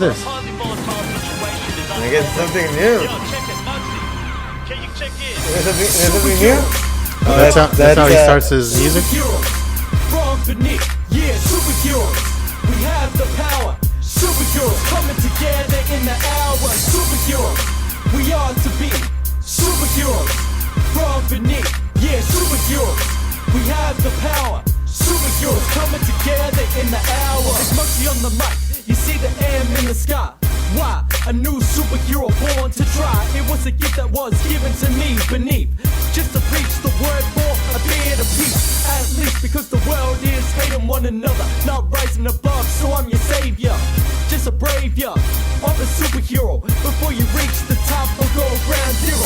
This. I guess something new. Can you check in? There's something new? That's how he starts his music. From beneath, yeah, superheroes. We have the power. Superheroes coming together in the hour. Superheroes, we are to be. Superheroes from beneath, yeah, superheroes. We have the power. Superheroes coming together in the hour. It's Monkey on the mic. You see the M in the sky. Why? A new superhero born to try. It was a gift that was given to me beneath. Just to preach the word for a bit of peace. At least because the world is hating one another, not rising above, so I'm your savior. Just a brave ya of a superhero. Before you reach the top, or go ground zero.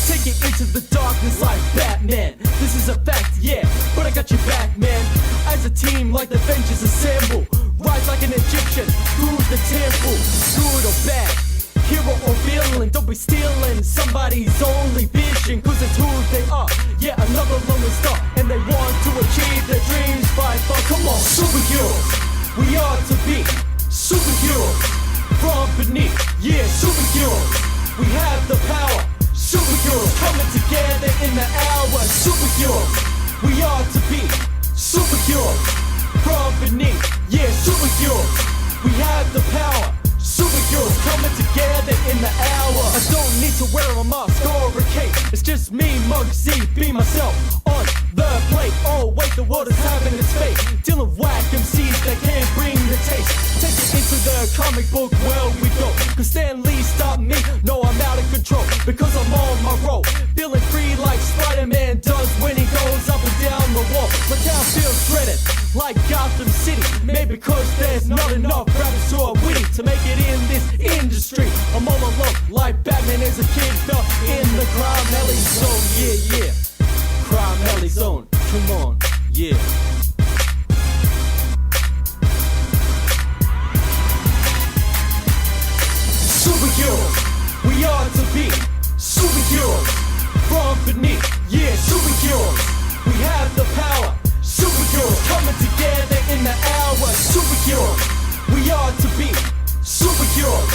Take it into the darkness like Batman. This is a fact, yeah, but I got your back, man. As a team like the Avengers assemble. Rise like an Egyptian through the temple. Good or bad, hero or villain, don't be stealing somebody's only vision. Cause it's who they are, yeah, another lonely star. And they want to achieve their dreams by far. Come on, superheroes, we are to be. Superheroes, from beneath, yeah, superheroes. We have the power. Superheroes coming together in the hour. Superheroes, we are to be. Superheroes, from beneath, yeah, superheroes. We have the power. Superheroes coming together in the hour. I don't need to wear a mask or a cape. It's just me, Muggsy, be myself on the plate. Oh wait, the world is having its fate. Dealing whack MCs that can't bring the taste. Take it into the comic book world we go. Cause Stan Lee stopped me, no I'm out of control. Because I'm on my roll, feeling free like Spider-Man does when he goes up and down the wall. My town feels dreaded, like Gotham City. Maybe cause there's not enough rappers who are witty to make it in this industry. I'm all alone, like Batman as a kid felt in the crime alley zone. Yeah, yeah, crime alley zone. Come on, yeah. Superheroes, we are to be. Superheroes, from beneath, yeah, superheroes. We have the power. Superheroes coming together in the hour. Superheroes, we are to be. Superheroes,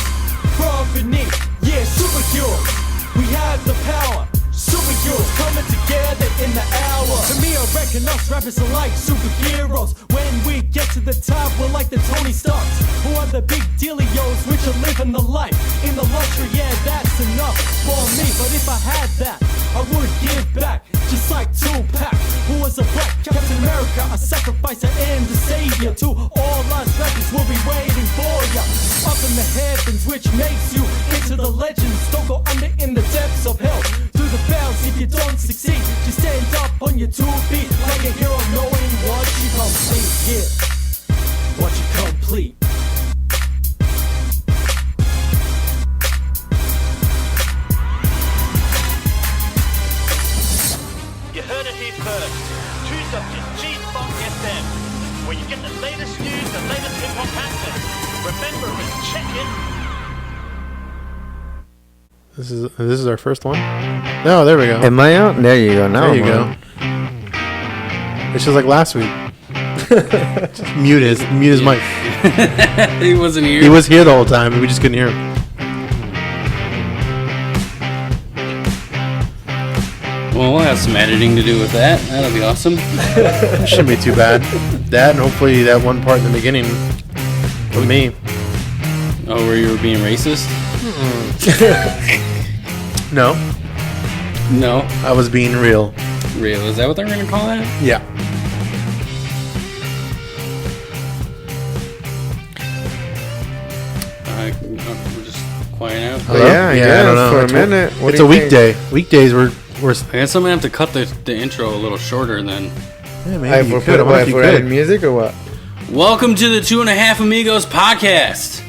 from beneath, yeah, superheroes. We have the power. Superheroes coming together in the hour. To me, I reckon us rappers are like superheroes. When we get to the top, we're like the Tony Starks, who are the big dealios, which are living the life in the luxury. Yeah, that's enough for me. But if I had that, I would give back, just like Tupac, who was a black Captain America, a sacrificer and a savior. To all us rappers, we'll be waiting for ya up in the heavens, which makes you into the legends. Don't go under in the depths of hell. Through the bells, if you don't succeed, just stand up on your 2 feet like a hero, knowing what you complete. Yeah, what you complete. You heard it here first. Choose up your G-Funk FM, where you get the latest news, the latest hip-hop happening. Remember and check it. This is our first one. No, there we go. Am I out? There you go. Now There you go. It's just like last week. Just mute his mic. He wasn't here. He was here the whole time, and we just couldn't hear him. Well, we'll have some editing to do with that. That'll be awesome. Shouldn't be too bad. That, and hopefully that one part in the beginning with me. Oh, where you were being racist? No, No. I was being real. Real. Is that what they're going to call that? Yeah. We're just quiet out. Oh, yeah, I don't know. for a minute. What It's do a you think? weekday. Weekdays we're I guess I'm going to have to cut the intro a little shorter then. yeah, maybe you If could. I wonder if you we're adding could. music or what? Welcome to the 2.5 Amigos podcast.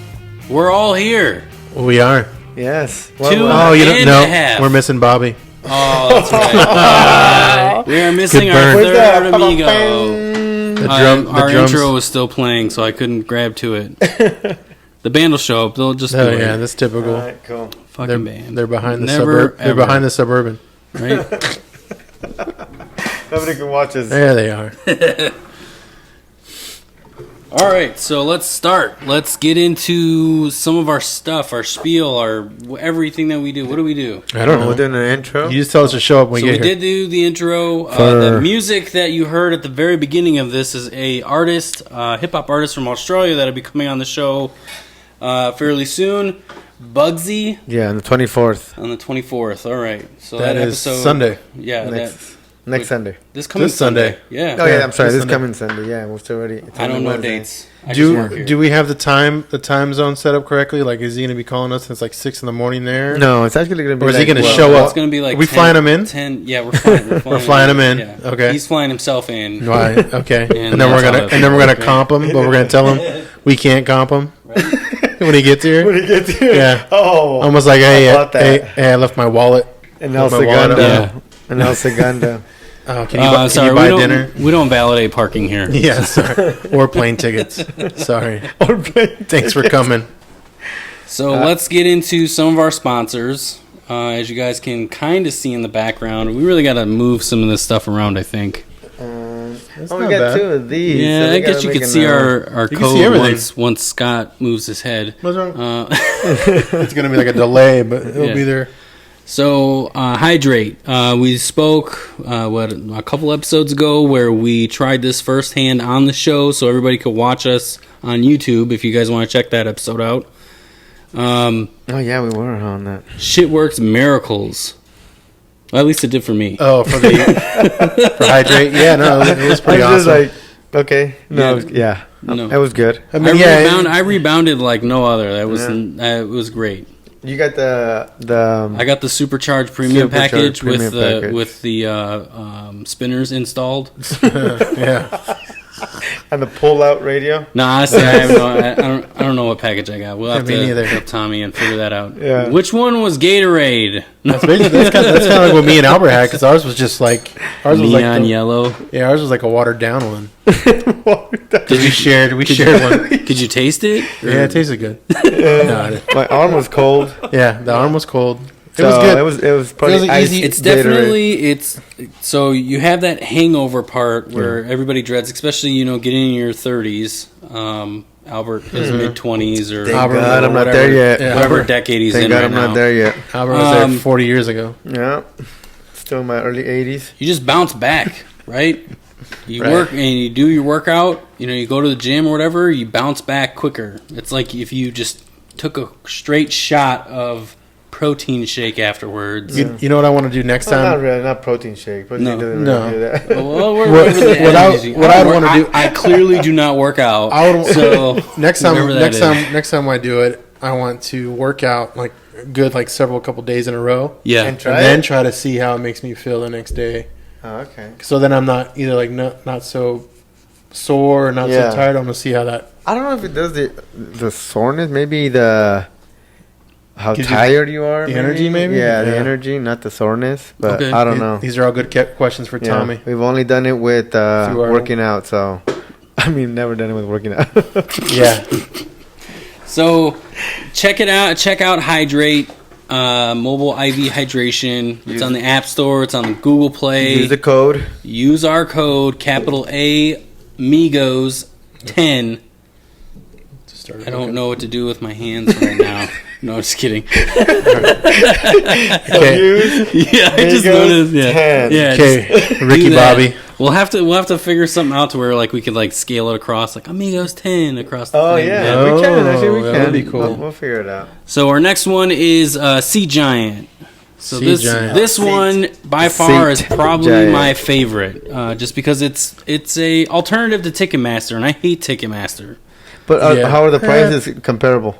We're all here. We are. Yes. Two- Oh, you don't And know. a half. We're missing Bobby. Oh, that's right. We are missing Good our burn. third amigo. Our drums. intro was still playing, so I couldn't grab to it. The band will show up. They'll just Oh do yeah, it. that's typical. All right, cool. Fucking band. They're behind the Never, suburb. They're behind the suburban. Right? Nobody can watch us. There they are. All right, so let's start. Let's get into some of our stuff, our spiel, our everything that we do. What do we do? I don't know. We're doing an intro. You just tell us to show up when So we we get here. did do the intro. For- The music that you heard at the very beginning of this is a artist, hip hop artist from Australia that'll be coming on the show fairly soon. Bugsy Yeah, on the 24th. on the 24th. All right, so That is episode Sunday. Yeah, Next Sunday. this coming This Sunday. Yeah. Oh, yeah, I'm sorry. this this Sunday. coming Sunday. Yeah, it's already. It's I don't only know Wednesday. dates. I just work here. Do we have the time zone set up correctly? Like, is he going to be calling us? It's like 6 a.m. there. No, it's actually going to be. Or is he like, gonna well, show up? It's going to be like Are we 10 flying him in? 10, yeah, we're flying him in. Yeah. Okay. He's flying himself in. Right. Okay. And and then we're that's how gonna that and then we're gonna works, comp him, but we're gonna tell him we can't comp him when he gets here. When he gets here. Yeah. Oh. Almost like, hey, How about hey, that? hey, I left my wallet. And El Put my wallet Segundo. Yeah. And El Segundo. Oh, can Sorry, you buy we don't, dinner? We don't validate parking here. Yeah, sorry. Or plane tickets. Sorry. Thanks for coming. So let's get into some of our sponsors. As you guys can kind of see in the background, we really got to move some of this stuff around, I think. Oh, we not got bad. 2 of these. Yeah, so we I guess gotta you make could see another. our You can see code everything. once Scott moves his head. What's wrong? Uh, It's gonna be like a delay, but it'll Yeah. be there. So, hydrate. We spoke, a couple episodes ago where we tried this firsthand on the show so everybody could watch us on YouTube if you guys want to check that episode out. Oh, yeah, we were on that. Shit works miracles. Well, at least it did for me. Oh, for the for hydrate. Yeah, no, it was pretty I was awesome. just like, okay. No, No. It was good. I mean, yeah, I rebounded like no other. That was it was great. You got the I got the supercharged premium Supercharged package premium package. with the spinners installed. yeah. and the pull-out radio. No, honestly, I don't know what package I got. We'll have me to neither. hit up Tommy and figure that out. Yeah. Which one was Gatorade? That's basically that's kind of like what me and Albert had, because ours was just like Neon yellow. Yeah, ours was like a watered down one. We shared one. Could you taste it? Or- Yeah, it tasted good. No, My arm was cold. yeah, the arm was cold. It So was good. It was probably It was iced easy. It's Gatorade. definitely so you have that hangover part where everybody dreads, especially getting in your 30s. Albert is mid 20s or Thank Albert, God I'm not whatever- there yet. Yeah. whatever decade he's Thank in God right I'm now. not there yet. Albert was there 40 years ago. Yeah. Still in my early 80s. You just bounce back, right? You Right. work and you do your workout. You go to the gym or whatever. You bounce back quicker. It's like if you just took a straight shot of protein shake afterwards. You know what I want to do next Not time? really, not protein shake. Protein No. doesn't No. really do that. Well, What I wanna do- I clearly do not work out. I would so next time. whatever that Next time I do it, I want to work out like good, like couple days in a row, yeah. And try and then it? try to see how it makes me feel the next day. Oh, okay. So then I'm not either like not so sore or not Yeah. so tired. I'm gonna see how that. I don't know if it does the soreness. Maybe the how Gives you tired you are. the energy, maybe? Yeah, the Yeah. energy, not the soreness. But Okay. I don't know. These are all good questions for Yeah. Tommy. We've only done it with our- working out. So, I mean, never done it with working out. Yeah. So check it out. Check out Hydrate. Mobile IV hydration. It's on the App Store. It's on the Google Play. Use the code. Use our code capital A Migos 10. I don't know what to do with my hands right now. No, just kidding. Okay. Yeah, I just Migos noticed. Yeah, 10. yeah. Okay. just Ricky do that. Bobby. We'll have to figure something out to where like we could like scale it across like Amigos 10 across the Oh thing. yeah, Oh, we can. Actually, we that can. would be cool. We'll figure it out. So our next one is Sea Giant. So Sea this Giant. this one by far is Sea probably Giant. my favorite, just because it's a alternative to Ticketmaster, and I hate Ticketmaster. But Yeah. how are the prices comparable?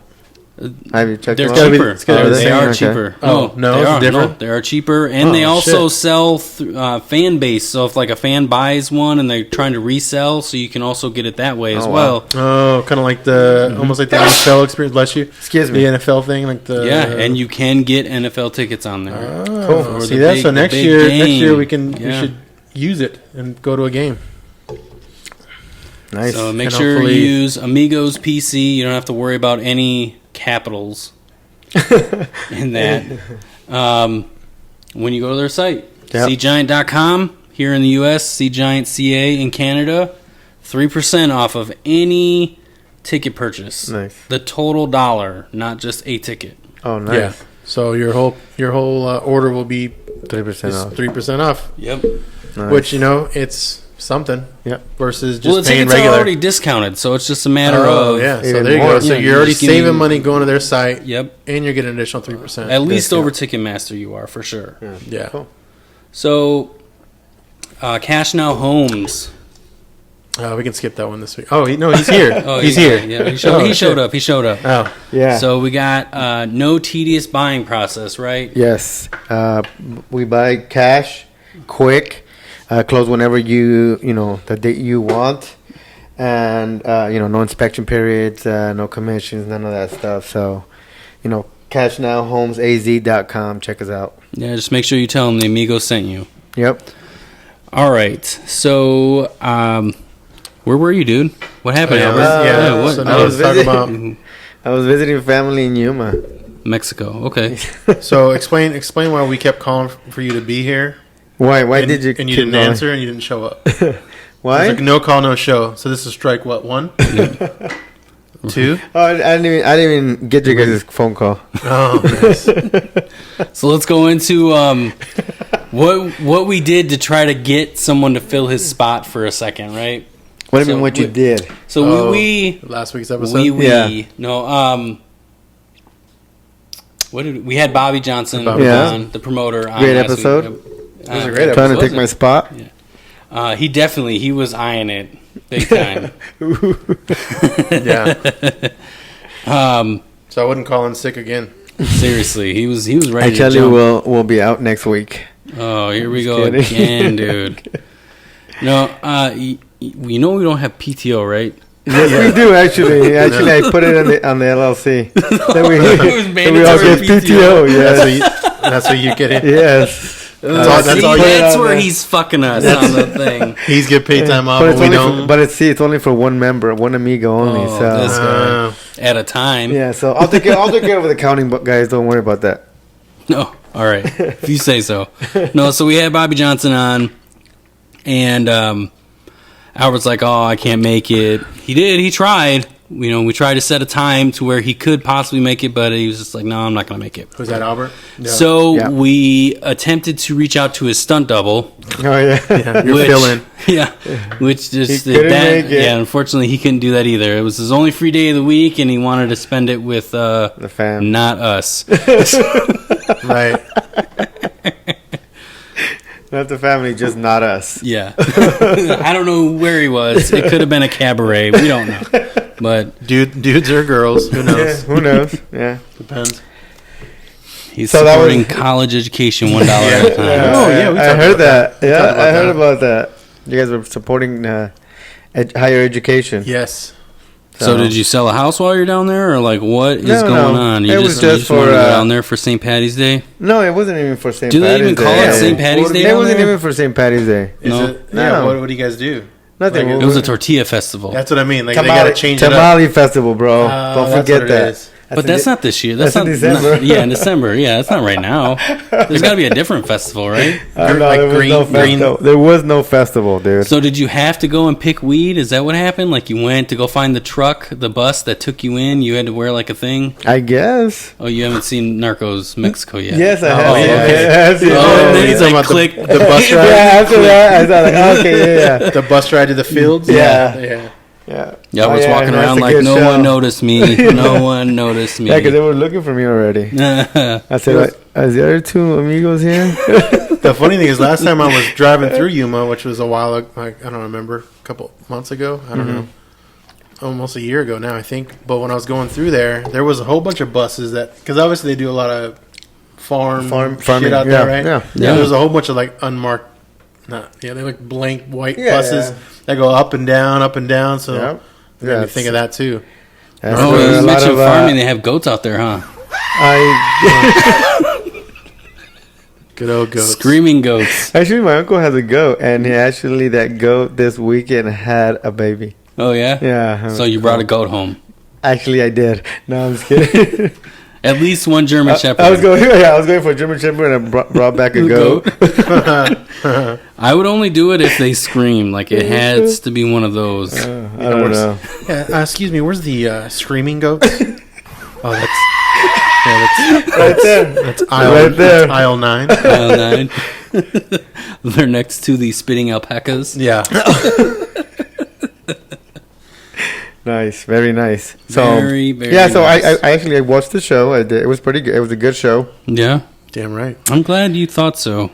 Have you checked They're them out? gotta be- cheaper. it's gotta be the They same, are okay. cheaper. Oh, no, they it's are. different? No, they are cheaper, and Oh, they also shit. sell fan base. So if like a fan buys one and they're trying to resell, so you can also get it that way as Oh, wow. well. Oh, kind of like the almost like the NFL experience. Bless you. Excuse me. The NFL thing, like the Yeah, and you can get NFL tickets on there. Oh, Cool. see the that? big- So the next big year, game. we Yeah. should use it and go to a game. Nice. So make And sure you hopefully- use Amigos PC. You don't have to worry about any capitals in that. When you go to their site, Yep. cgiant.com here in the U.S., cgiant.ca in Canada, 3% off of any ticket purchase. Nice. The total dollar, not just a ticket. Oh, nice. Yeah. So your whole order will be 3% off. 3% off. Yep. Nice. Which it's something. Yep. Versus just Well, the paying tickets regular. are already discounted, so it's just a matter Oh of yeah. So even there you more. go. So Yeah, you're already just give me- saving money going to their site. Yep. And you're getting an additional 3%. At least discount. over Ticketmaster, you are for sure. Yeah. Cool. So, Cash Now Homes. We can skip that one this week. Oh, he's here. Oh, he's yeah, here. Yeah, he showed shit. up. He showed up. Oh, Yeah. So we got no tedious buying process, right? Yes. We buy cash, quick, close whenever the date you want, and no inspection periods, no commissions, none of that stuff. So, cashnowhomesaz.com. Check us out. Yeah, just make sure you tell them the Amigo sent you. Yep. All right. So, where were you, dude? What happened, yeah. Albert? What? So now I let's was talk visiting- about. I was visiting family in Yuma. Mexico. Okay. So explain why we kept calling for you to be here. Why? Why and, did you? And you keep didn't going? answer, and you didn't show up. Why? It's like no call, no show. So this is strike what, 1? 2? Oh, I didn't even get your guys' phone call. Oh, nice. So let's go into what we did to try to get someone to fill his spot for a second, right? What do you So mean? What you we- did? So Oh, we last week's episode. Yeah. what did we had Bobby Johnson Bobby Johnson. on, the promoter. On Great last episode. Week. It was a great episode. Trying to was take my spot. He was eyeing it big time. Yeah. um, So I wouldn't call in sick again. seriously, he was ready to Actually, jump. we'll be out next week. Oh, here we Just go kidding. again, dude. No, you know we don't have PTO, right? Yes, we do actually. Actually, I put it on the LLC. That we, It was that we all get mandatory PTO. Yes. That's what you get in. Yes. That's See, all you- that's on where there. he's fucking us on the thing. He's get paid time off, But but it's we only don't. it's only for one member, one amigo only. Oh, so this guy. Uh, At a time. yeah, so I'll take care of the accounting, but guys, don't worry about that. No, all right, if you say so. No, so we had Bobby Johnson on, and Albert's like, "Oh, I can't make it." He did. He tried. We tried to set a time to where he could possibly make it, but he was just like, "No, I'm not going to make it." who's that, Albert? Yeah. So Yeah. we attempted to reach out to his stunt double. Oh yeah. Yeah, you're which, filling. Yeah, which just He couldn't make it. Yeah, unfortunately, he couldn't do that either. It was his only free day of the week, and he wanted to spend it with The fam. not us. Right. Not the family, just not us. Yeah, I don't know where he was. It could have been a cabaret. We don't know, but Dudes or girls? Who Yeah, knows? who knows? Yeah. Depends. he's So that supporting was- college education $1 at a time. Oh, yeah, we I talked heard about that. that. We Yeah, talked about I heard that. about that. You guys were supporting higher education. Yes. So did you sell a house while you're down there, or like what is No, going no. on? It was you just wanted for, to go down there for St. Patty's Day. No, it wasn't even for St. Do they Patty's even call Day. it St. Patty's Day? It down wasn't there? even for St. Patty's Day. Is No. it? Yeah. No. What do you guys do? Nothing. Like, It was a tortilla festival, That's what I mean. Like they gotta change it up. Tamale festival, bro. Don't that's forget what it that. is. but that's not this year. That's that's not in December. Yeah, in December. Yeah, that's not right now. There's got to be a different festival, right? No, like there was green- no green- festival. There was no festival, dude. So did you have to go and pick weed? Is that what happened? Like you went to go find the bus that took you in? You had to wear like a thing? I guess. Oh, you haven't seen Narcos Mexico yet? Yes, I have. Oh, Yeah, okay. yes, yes. Oh, and then you he's talking like, about click. the bus ride? Yeah, after that, I thought, like, okay, yeah, The bus ride to the fields? Yeah. Yeah. yeah. Yeah, I Oh, was yeah, walking that's around a like good no show. one noticed me. No one noticed me. Yeah, because they were looking for me already. I said, like, is the other two amigos here? The funny thing is, last time I was driving through Yuma, which was a while ago, like, I don't remember, a couple months ago. I don't know. Almost a year ago now, I think. But when I was going through there was a whole bunch of buses that, because obviously they do a lot of farming farming, out yeah, there, right? yeah. Yeah. There's a whole bunch of like unmarked, they look blank white Yeah, buses yeah. that go up and down. So Yep. it made me Yeah, think of that too. That's Oh, where you a lot mentioned of, farming. They have goats out there, huh? Good old goats. Screaming goats. Actually, my uncle has a goat, and that goat this weekend had a baby. Oh, yeah? Yeah. So you brought a goat home. Actually, I did. No, I'm just kidding. At least one German Shepherd. I was going for a German Shepherd and I brought back a goat. I would only do it if they scream. Like, it has to be one of those. I don't know. Yeah, excuse me, where's the screaming goats? Oh, that's Right there. that's aisle, Right there. That's aisle 9. Aisle 9. They're next to the spitting alpacas. Yeah. Nice, very nice. So Very, very yeah. So nice. I actually watched the show. I did. It was pretty good. It was a good show. Yeah. Damn right. I'm glad you thought so.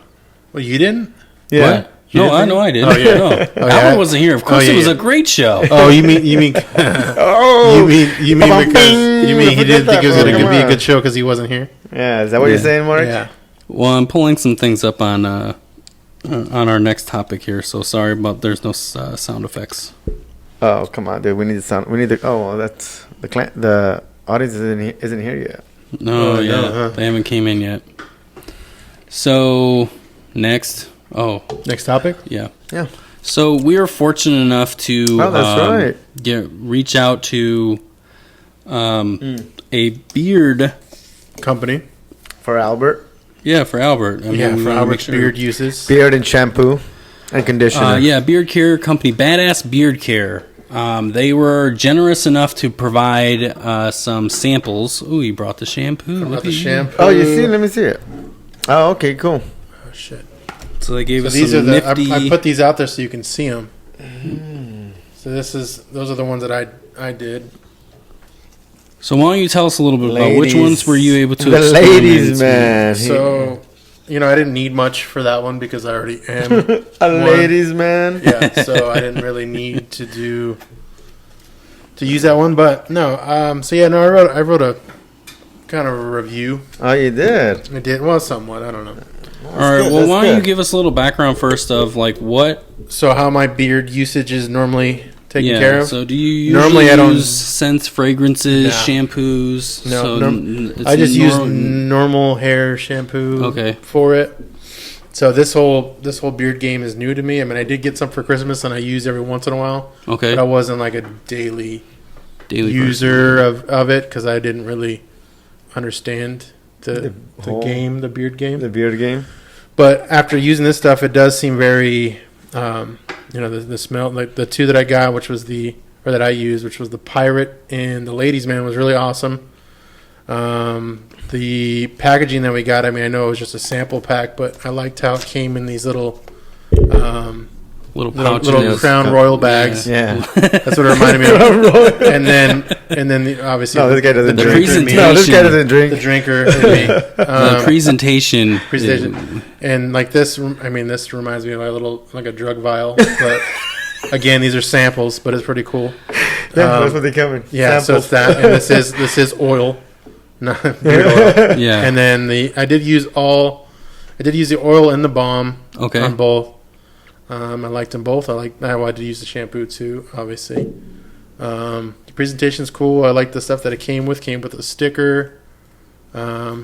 Well, you didn't? Yeah. What? No, I know I did. Oh, yeah. No. yeah. Alan wasn't here. Of course, yeah, it was yeah. a great show. Oh, you mean Oh. you mean because he didn't think it was going to be a good show because he wasn't here? Yeah. Is that what you're saying, Mark? Yeah. Well, I'm pulling some things up on our next topic here, so sorry about there's no sound effects. Oh, come on, dude. We need the sound. We need the. Oh, well, that's the audience isn't here yet. No, Oh, yeah, no, huh? they haven't came in yet. So next, Next topic? yeah. Yeah. So we are fortunate enough to Oh, that's right. reach out to a beard. Company. For Albert, Yeah, for Albert. I mean, Yeah, we for wanna Albert's make sure. beard uses. beard and shampoo and conditioner. Yeah, beard care company, Badass Beard Care. They were generous enough to provide some samples. Ooh, you brought the shampoo. About Look the at you. shampoo. Oh, you see? Let me see it. Oh, okay, cool. Oh, shit. So they gave So us these are some the. nifty. I put these out there so you can see them. So those are the ones that I did. So why don't you tell us a little bit about which Ladies. ones were you able to? The experiment ladies, with? man. So, I didn't need much for that one because I already am. A one. ladies, man. Yeah, so I didn't really need to use that one. But no, I wrote a kind of a review. Oh, you did. I did, well, somewhat. I don't know. All right. good, Well, that's why don't you good. give us a little background first of like what? So how my beard usage is normally taken Yeah. care of. So do you usually Normally I don't- use scents, fragrances, No. shampoos? No, So it's I just use nor- normal hair shampoo. Okay. For it. So this whole beard game is new to me. I mean, I did get some for Christmas, and I use every once in a while. Okay. But I wasn't like a daily Daily user of it because I didn't really understand the whole- game, the beard game. The beard game. But after using this stuff, it does seem very, the smell. Like the two that I got, that I used, which was the Pirate and the Ladies Man, was really awesome. The packaging that we got, I mean, I know it was just a sample pack, but I liked how it came in these little little pouches. little Crown Royal bags. Yeah. That's what it reminded me of. and then obviously No, this guy doesn't The drink. presentation. No, this guy doesn't the drink. drinker in me. The presentation. And like this, I mean, this reminds me of like a drug vial. But again, these are samples, but it's pretty cool. Yeah, that's what they come in. Yeah, so Samples. it's that, and this is oil, not beard oil. Yeah. And then I did use the oil and the balm Okay. on both. I liked them both. I wanted to use the shampoo too, obviously. The presentation's cool. I like the stuff that it came with. Came with a sticker,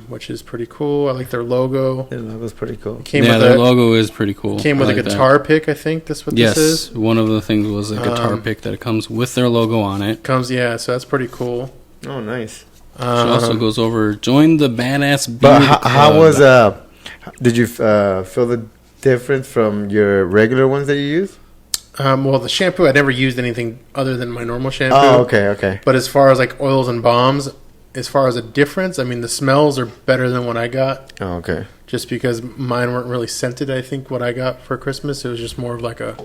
which is pretty cool. I like their logo. Yeah, that was pretty cool. Came Yeah, with their logo is pretty cool. Came with I a like that. guitar pick. I think that's what Yes, this is. one of the things was a guitar pick that it comes with their logo on it. So that's pretty cool. Oh, nice. She also goes over, join the Badass Beard But how Club. was did you feel the difference from your regular ones that you use? Well, the shampoo, I never used anything other than my normal shampoo. Oh, okay. But as far as like oils and balms, as far as a difference, I mean, the smells are better than what I got. Oh, okay. Just because mine weren't really scented. I think what I got for Christmas, it was just more of like a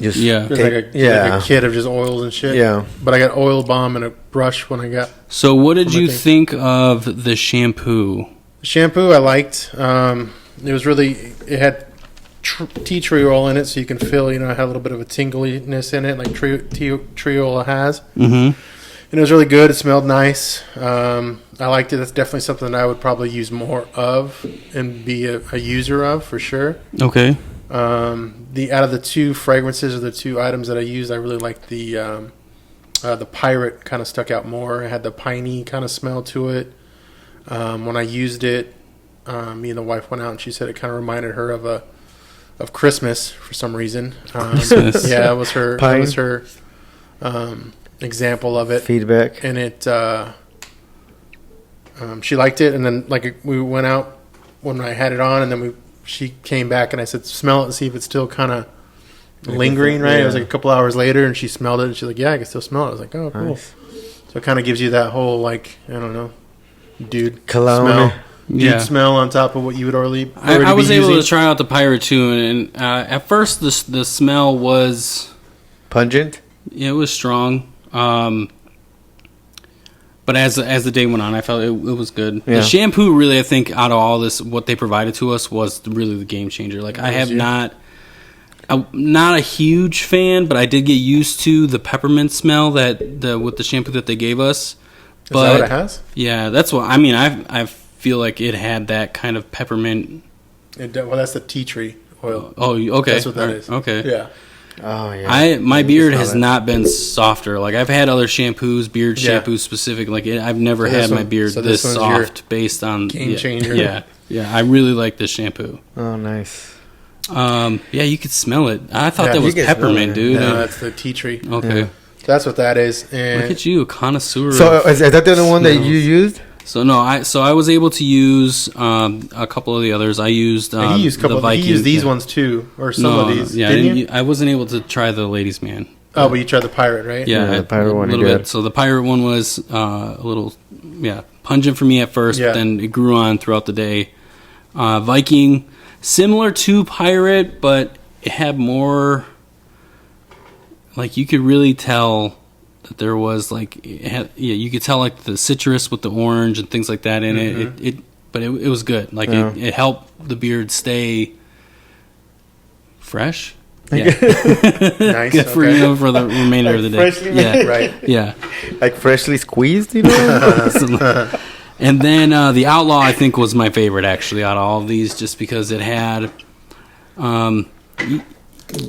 Just Yeah. like a kit of just oils and shit. Yeah. But I got oil balm and a brush when I got So what did What do you you think of the shampoo? the shampoo. I liked. It was really, it had tea tree oil in it, so you can feel, it had a little bit of a tingliness in it, like tree oil has. Mm-hmm. And it was really good. It smelled nice. I liked it. That's definitely something that I would probably use more of and be a user of for sure. Okay. Out of the two fragrances or the two items that I used, I really liked the Pirate. Kind of stuck out more. It had the piney kind of smell to it. When I used it, me and the wife went out and she said it kind of reminded her of Christmas for some reason. Christmas. Yeah, that was her. Pine. That was her example of it. feedback. And it she liked it, and then like we went out when I had it on, and then she came back, and I said, smell it and see if it's still kind of lingering, right? It was like a couple hours later, and she smelled it, and she's like, yeah, I can still smell it. I was like, oh, cool. Nice. So it kind of gives you that whole, like, I don't know, dude cologne smell. Dude smell on top of what you would already I was be able using. to try out the Pirate too, and at first the smell was pungent. Yeah, it was strong. But as the day went on, I felt it was good. Yeah. The shampoo, really, I think, out of all this, what they provided to us was really the game changer. Like, I'm not a huge fan, but I did get used to the peppermint smell with the shampoo that they gave us. Is that what it has? Yeah, that's what I mean. I feel like it had that kind of peppermint. Well, that's the tea tree oil. Oh, okay. That's what that is. Okay. Yeah. Oh yeah. My beard has not been softer. Like I've had other shampoos, beard shampoos specific. Like I've never had my beard this soft based on game changer. Yeah. I really like this shampoo. Oh, nice. Yeah, you could smell it. I thought that was peppermint, dude. No, that's the tea tree. Okay. Yeah. That's what that is. And look at you, a connoisseur. So is that the other one that you used? So no, I was able to use a couple of the others. I used he used a couple. He used these ones too, or some of these. Yeah, I wasn't able to try the Ladies Man. Oh, but you tried the Pirate, right? Yeah, the Pirate one. A little bit. So the Pirate one was a little, pungent for me at first, but then it grew on throughout the day. Viking, similar to Pirate, but it had more. Like you could really tell that there was like, you could tell like the citrus with the orange and things like that in it. But it was good. Like it helped the beard stay fresh. Yeah, nice. Good for for the remainder of the day. Freshly made, right? Yeah, like freshly squeezed, you know. And then the Outlaw, I think, was my favorite actually out of all of these, just because it had,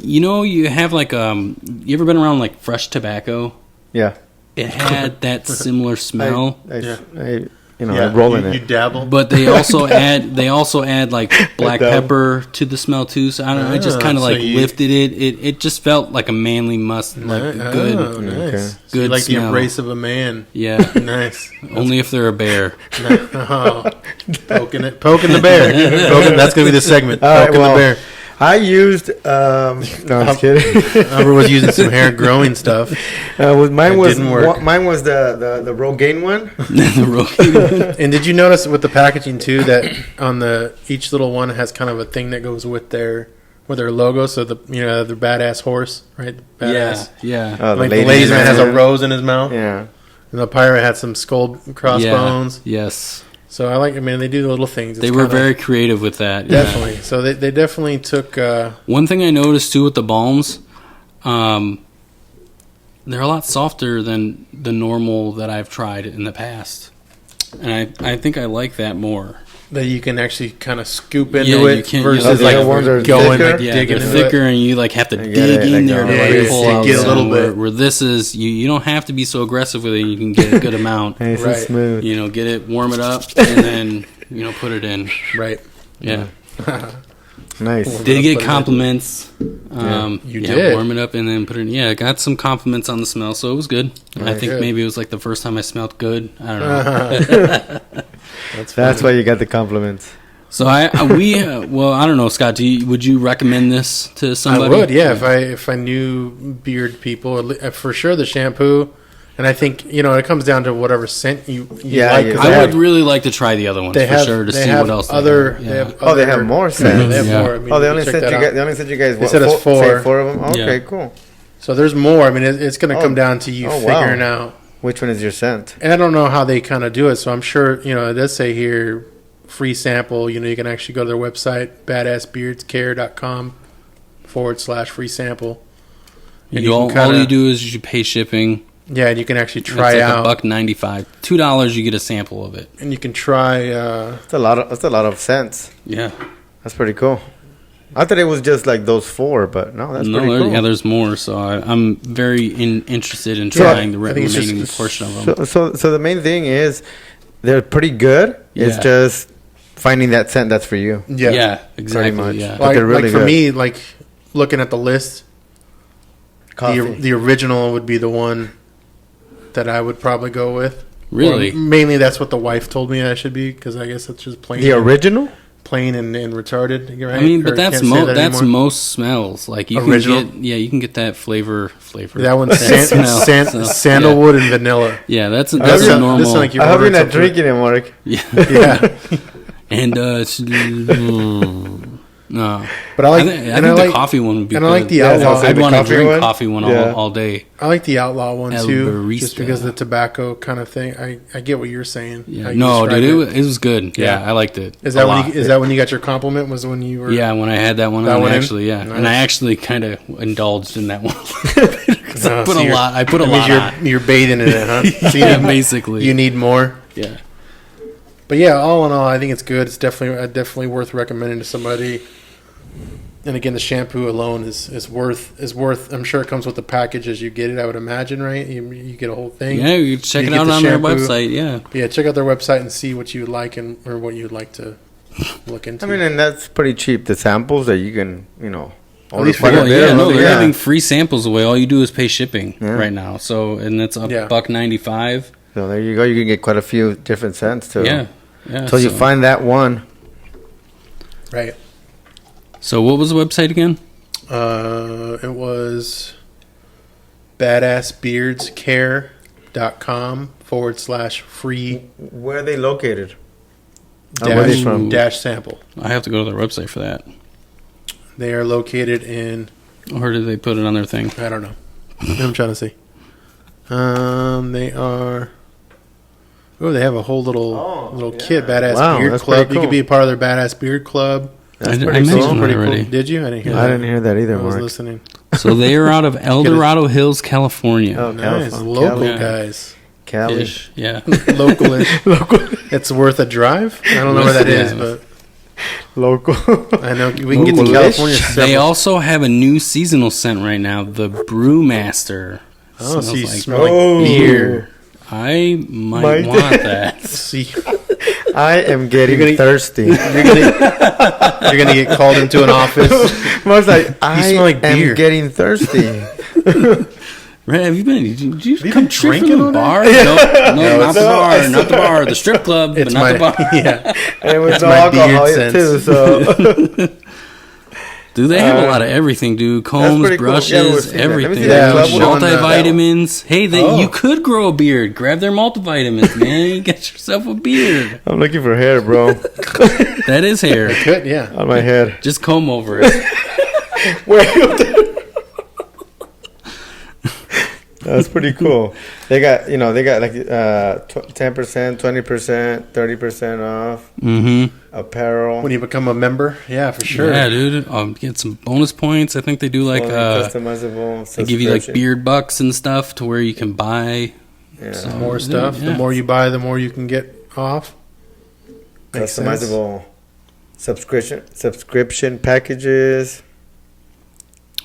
you have like you ever been around like fresh tobacco? Yeah. It had that similar smell. I roll in it. You dabble, but they also add like black pepper to the smell too. So I don't know. It just kind of lifted it. It just felt like a manly good. Nice. Good. So like smell. the embrace of a man. Yeah. Nice. Only if they're a bear. Poking the bear. That's gonna be the segment. Poking the bear. I used no, I'm just kidding. Albert was using some hair growing stuff. Mine didn't work. Mine was the Rogaine one. The Rogaine one. And did you notice with the packaging too that on each little one has kind of a thing that goes with their logo? So the the badass horse, right? Badass. Yeah. Oh, like the ladies man has a rose in his mouth. Yeah. And the pirate had some skull crossbones. Yeah. Yes. So they do the little things. They were very creative with that. Definitely. So they definitely took... One thing I noticed, too, with the balms, they're a lot softer than the normal that I've tried in the past. And I think I like that more. That you can actually kind of scoop into it versus the other ones are going thicker. They're thicker and you have to dig in there to pull out get a little bit. Where this is, you don't have to be so aggressive with it. You can get a good amount. Nice and smooth. Get it, warm it up, and then put it in. Right. Yeah. Nice. Did get compliments. You did. Warm it up and then put it in. Yeah, I got some compliments on the smell, so it was good. Very I think good. Maybe it was like the first time I smelled good. I don't know. That's why you got the compliments. So I don't know, Scott. Would you recommend this to somebody? I would, yeah. If I knew beard people, for sure the shampoo. And I think it comes down to whatever scent you like. I would really like to try the other ones for sure to see what else they have. They have more scents. They have more. They only sent you guys. They said it's 4. 4 of them. Okay, cool. So there's more. It's going to come down to you figuring out which one is your scent. And I don't know how they kind of do it. So I'm sure it does say here free sample. You can actually go to their website badassbeardscare.com/free sample. And all you do is you pay shipping. Yeah, and you can actually try it's out $1.95, $2. You get a sample of it, and you can try. That's a lot of scents. Yeah, that's pretty cool. I thought it was just like those 4, but no, that's pretty cool. Yeah, there's more. So I'm very interested in trying the remaining portion of them. So the main thing is they're pretty good. Yeah. It's just finding that scent that's for you. Yeah, exactly. Pretty much. Yeah. But they're really for me, like looking at the list, the original would be the one that I would probably go with. Really? Well, mainly that's what the wife told me I should be, because I guess it's just plain. The original? Plain and retarded. Right? I mean, but Or that's can't say that that's anymore? most smells. Like you Original? can get, you can get that flavor. That one's smell. So, sandalwood and vanilla. Yeah, that's a This normal. sound like you I hope you're ordered not something. drinking it, Mark. Yeah, Yeah, and no. but I like. I think the coffee one would be and good. I like the Yeah, outlaw. the I'd want to coffee drink one? coffee one Yeah. all day. I like the outlaw one El too, Barista. just because of the tobacco kind of thing. I get what you're saying. Yeah. how you No, described dude, it was good. Yeah, Yeah. I liked it. Is a that lot. when you got your compliment? Was when you were? Yeah, when I had that one That on, one in? actually, yeah, and I Nice. actually kind of indulged in that one. 'Cause I Oh, put so a you're- lot. I put a that means lot on. you're bathing in it, huh? So Yeah, basically. you need more. Yeah. But yeah, all in all, I think it's good. It's definitely worth recommending to somebody. And again, the shampoo alone is worth. I'm sure it comes with the package as you get it. I would imagine, right? You get a whole thing. Yeah, you can check You it get out the on their shampoo. website. Yeah. But yeah, check out their website and see what you would like or what you'd like to look into. I mean, and that's pretty cheap. The samples that you can, order least quite for- a Well, bit yeah, of no, them. they're Yeah. giving free samples away. All you do is pay shipping Yeah. right now. So, and that's a Yeah. $1.95. So there you go. You can get quite a few different scents too. Yeah. Yeah. So you find that one. right. So what was the website again? It was badassbeardscare.com/free Where are they located? Where are they dash, from? dash sample. I have to go to their website for that. They are located in, Or did they put it on their thing? I don't know. I'm trying to see. They are. Oh, they have a whole little kit, Badass Wow, Beard that's Club. pretty You could cool. be a part of their Badass Beard Club. That's I pretty mentioned cool. that Pretty already. cool. Did you? I didn't hear that. I didn't hear that either, I was Mark. listening. So they are out of El Dorado Hills, California. Oh, Nice, California. local Yeah. guys, Cali. Ish. Yeah. localish. It's worth a drive. I don't know where that is, Yeah. but Local. I know we can get to Localish. California. They several- also have a new seasonal scent right now, the Brewmaster. Oh, so Smells you like- smell like Oh. beer. I might Might. want that. See, I am getting You're gonna- thirsty. you're gonna get called into an office. Mark's like, I smell like am beer." getting thirsty. Right? Have you been? Did you you come been straight from drinking the all bar? day? No, not the bar, not the bar. The strip club, but It's not my the bar. yeah. And it was That's no my alcohol beard too, sense. so. Dude, they have a lot of everything, dude. Combs, pretty cool. Yeah, we'll brushes, see that. Let me everything. see that club one, Multivitamins. Hey, Oh. you could grow a beard. Grab their multivitamins, man. You get yourself a beard. I'm looking for hair, bro, That is hair. Good, yeah. on my head. Just comb over it. That's pretty cool. They got like 10%, 20%, 30% off Mm-hmm. apparel. When you become a member, yeah, for sure. Yeah, dude. Get some bonus points. I think they do like customizable. they give you like subscription. beard bucks and stuff to where you can buy Yeah. some More stuff. Yeah. The more you buy, the more you can get off. Makes sense. Customizable subscription packages.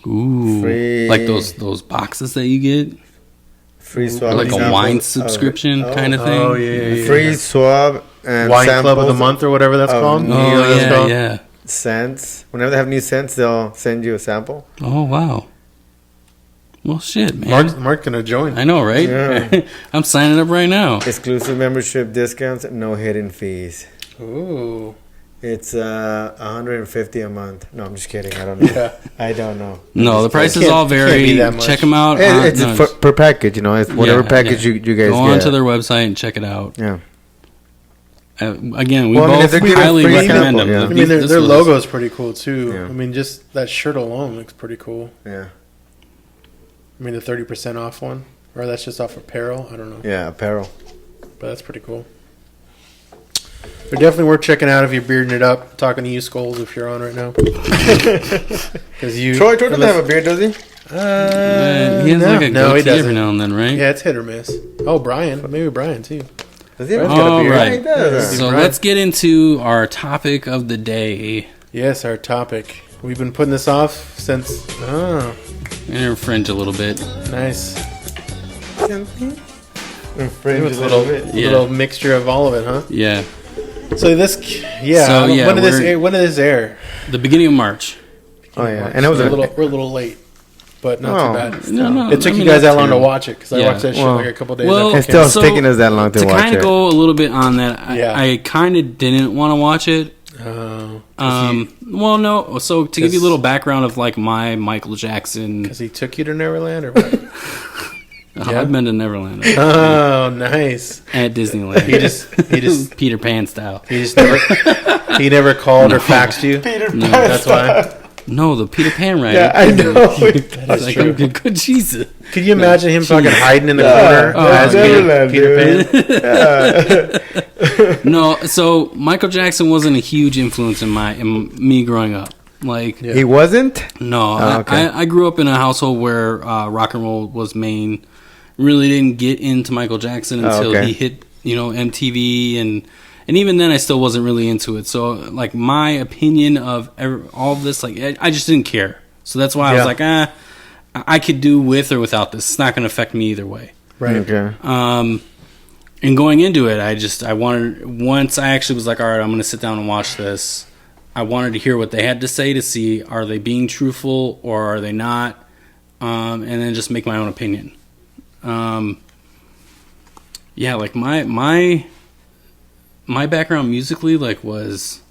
Ooh, Free- like those boxes that you get, Free swab. like a samples wine of- subscription kind of thing. Oh, yeah. Free swab and Wine Club of the samples Month or whatever that's of called. new- You know Oh what that's yeah, called? yeah. scents. Whenever they have new scents, they'll send you a sample. Oh wow. Well, shit, man. Mark gonna join. I know, right? Yeah. I'm signing up right now. Exclusive membership discounts, no hidden fees. Ooh. It's 150 a month. No, I'm just kidding. I don't know. Yeah. I don't know. No, the prices can't- all can't vary. be that much. Check them out. It's no, per package, It's whatever yeah, package yeah. you guys Go get. onto their website and check it out. Yeah. Again, we Well, I mean, if both they're giving highly free recommend sample, them. yeah. I mean, their This their was- logo's pretty cool too. Yeah. I mean, just that shirt alone looks pretty cool. Yeah. I mean, the 30% off one, or that's just off apparel. I don't know, Yeah, apparel. but that's pretty cool. They're definitely worth checking out if you're bearding it up. Talking to you, Skulls, if you're on right now. Because you, Troy doesn't have a beard, does he? He has no, like a no, he goatee every doesn't. now and then, right? Yeah, it's hit or miss. Oh, Brian, maybe Brian too. Does he have Oh, a beard? right. Yeah, he does. So Right. let's get into our topic of the day. Yes, our topic. We've been putting this off since. Oh, Infringe a little bit. nice. Infringe It's a little bit. Yeah. little mixture of all of it, huh? Yeah. So this, yeah. So, yeah, when did this air? The beginning of March. Oh, yeah. And it was we're a a little late. but not too bad. No, It took I you mean, guys that not long to terrible. watch it because I Yeah. watched that shit Well, like a couple days. well, after it It's came still out. So, taking us that long to watch kind it. of go a little bit on that, Yeah. I kind of didn't want to watch it. Well, no. So to give you a little background of like my Michael Jackson, Because he took you to Neverland, or what? Yeah. I've been to Neverland Oh, nice. at Disneyland. He just Peter Pan style. he never called or faxed you. That's why. No, the Peter Pan ride. Yeah, I know. That's like, true. good Jesus. Could you imagine him fucking hiding in the corner as Neverland, Peter Pan? No, so Michael Jackson wasn't a huge influence in me growing up. Like, He wasn't? no, Oh, okay. I grew up in a household where rock and roll was main. Really didn't get into Michael Jackson until okay. he hit, MTV, and even then I still wasn't really into it. So, like, my opinion of all of this, like, I just didn't care. So that's why I was like, I could do with or without this. It's not going to affect me either way. Right. Okay. And going into it, I wanted, once I actually was like, all right, I'm going to sit down and watch this, I wanted to hear what they had to say to see, are they being truthful or are they not? And then just make my own opinion. Yeah, like my background musically, like, was,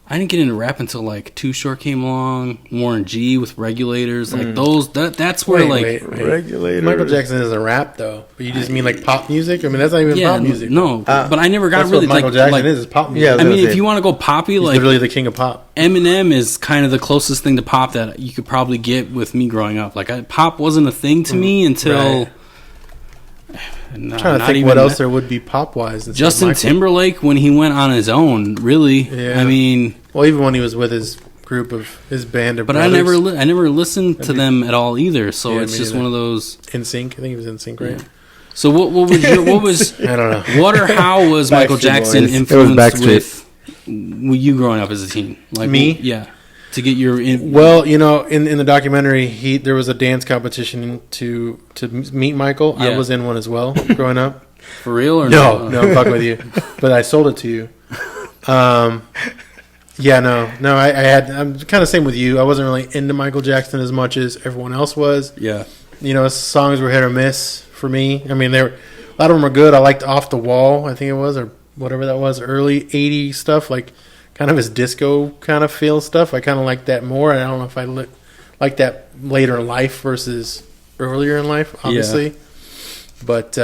I didn't get into rap until like Too Short came along, Warren G with Regulators, like those. That's where Wait. Regulators. Michael Jackson isn't rap though, but you just mean like pop music. I mean that's not even pop music. no, but I never got That's really what Michael like Jackson like, is pop music. Yeah, I was mean, gonna if say. you want to go poppy, He's like literally the king of pop. Eminem is kind of the closest thing to pop that you could probably get with me growing up. Like, pop wasn't a thing to me until. Right. I'm trying to think what else there would be pop wise. Justin Timberlake when he went on his own, really. Yeah. I mean, well, even when he was with his group of his band of but brothers. I never listened to them at all either. So Yeah, it's me just neither. one of those. In Sync. I think he was In Sync, right? So what was I don't know. what or how was Michael Backstreet Jackson Boys. It was influenced Backstreet. with you growing up as a teen? Like Me? Yeah. To get your Well, in the documentary, there was a dance competition to meet Michael. Yeah. I was in one as well growing up. for real or No, I'm fucking with you. But I sold it to you. Yeah, no. I'm kind of same with you. I wasn't really into Michael Jackson as much as everyone else was. Yeah. Songs were hit or miss for me. I mean, a lot of them are good. I liked Off the Wall, I think it was, or whatever that was, early 80s stuff, like kind of his disco kind of feel stuff. I kind of like that more. And I don't know if I like that later in life versus earlier in life, obviously. Yeah. But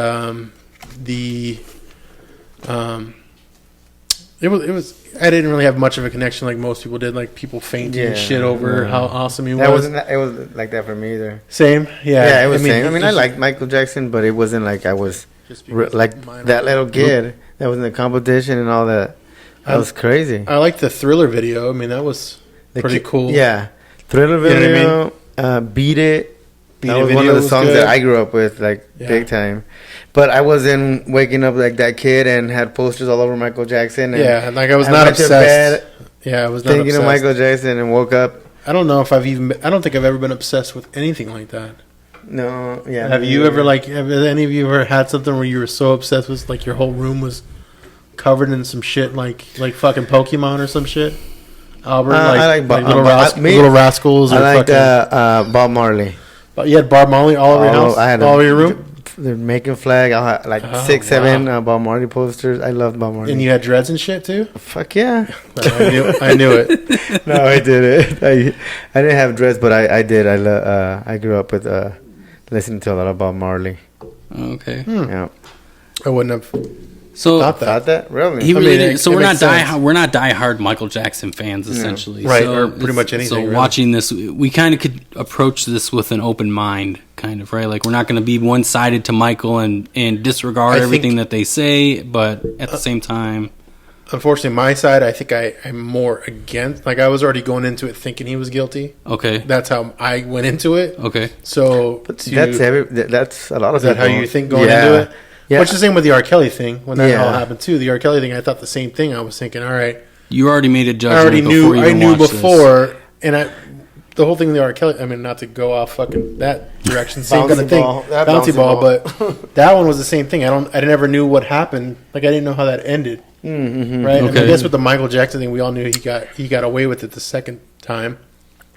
it was. I didn't really have much of a connection like most people did. Like people fainting and shit over how awesome he was. It wasn't like that for me either. Same, yeah. Yeah, it was same. I mean, I liked Michael Jackson, but it wasn't like I was like that little kid that was in the competition and all that. That was crazy. I liked the Thriller video. I mean, that was pretty cool. Yeah, Thriller video. You know what I mean? Beat It. That was one of the songs that I grew up with, like big time. But I wasn't waking up like that kid and had posters all over Michael Jackson. And like I was not obsessed. I was not thinking of Michael Jackson and woke up. I don't know if I don't think I've ever been obsessed with anything like that. No, yeah. Have you ever have any of you ever had something where you were so obsessed with like your whole room was covered in some shit like fucking Pokemon or some shit? Albert, I like Little Rascals. Or I like Bob Marley. But you had Bob Marley all over your house, all over your room. The Making Flag. I had like 6-7 Bob Marley posters. I loved Bob Marley. And you had dreads and shit too. Fuck yeah! I knew it. No, I didn't. I didn't have dreads, but I did. I grew up with listening to a lot of Bob Marley. Okay. Yeah. I wouldn't have. So thought that. Really? He really did. So we're not diehard Michael Jackson fans, essentially, right? So or pretty much anything. So really. watching this, we kind of could approach this with an open mind, kind of, right? Like we're not going to be one sided to Michael and disregard everything that they say, but at the same time, unfortunately, my side, I think I'm more against. Like I was already going into it thinking he was guilty. Okay, that's how I went into it. Okay, so that's a lot of. Is that how you think going into it? Yeah. Which is the same with the R. Kelly thing. When that all happened too, the R. Kelly thing, I thought the same thing. I was thinking, all right, you already made a judgment. I already knew. I knew before, this. And the whole thing with the R. Kelly. I mean, not to go off fucking that direction, same kind of thing, bouncy ball. But that one was the same thing. I never knew what happened. Like I didn't know how that ended. Mm-hmm. Right. Okay. And I guess with the Michael Jackson thing, we all knew he got away with it the second time.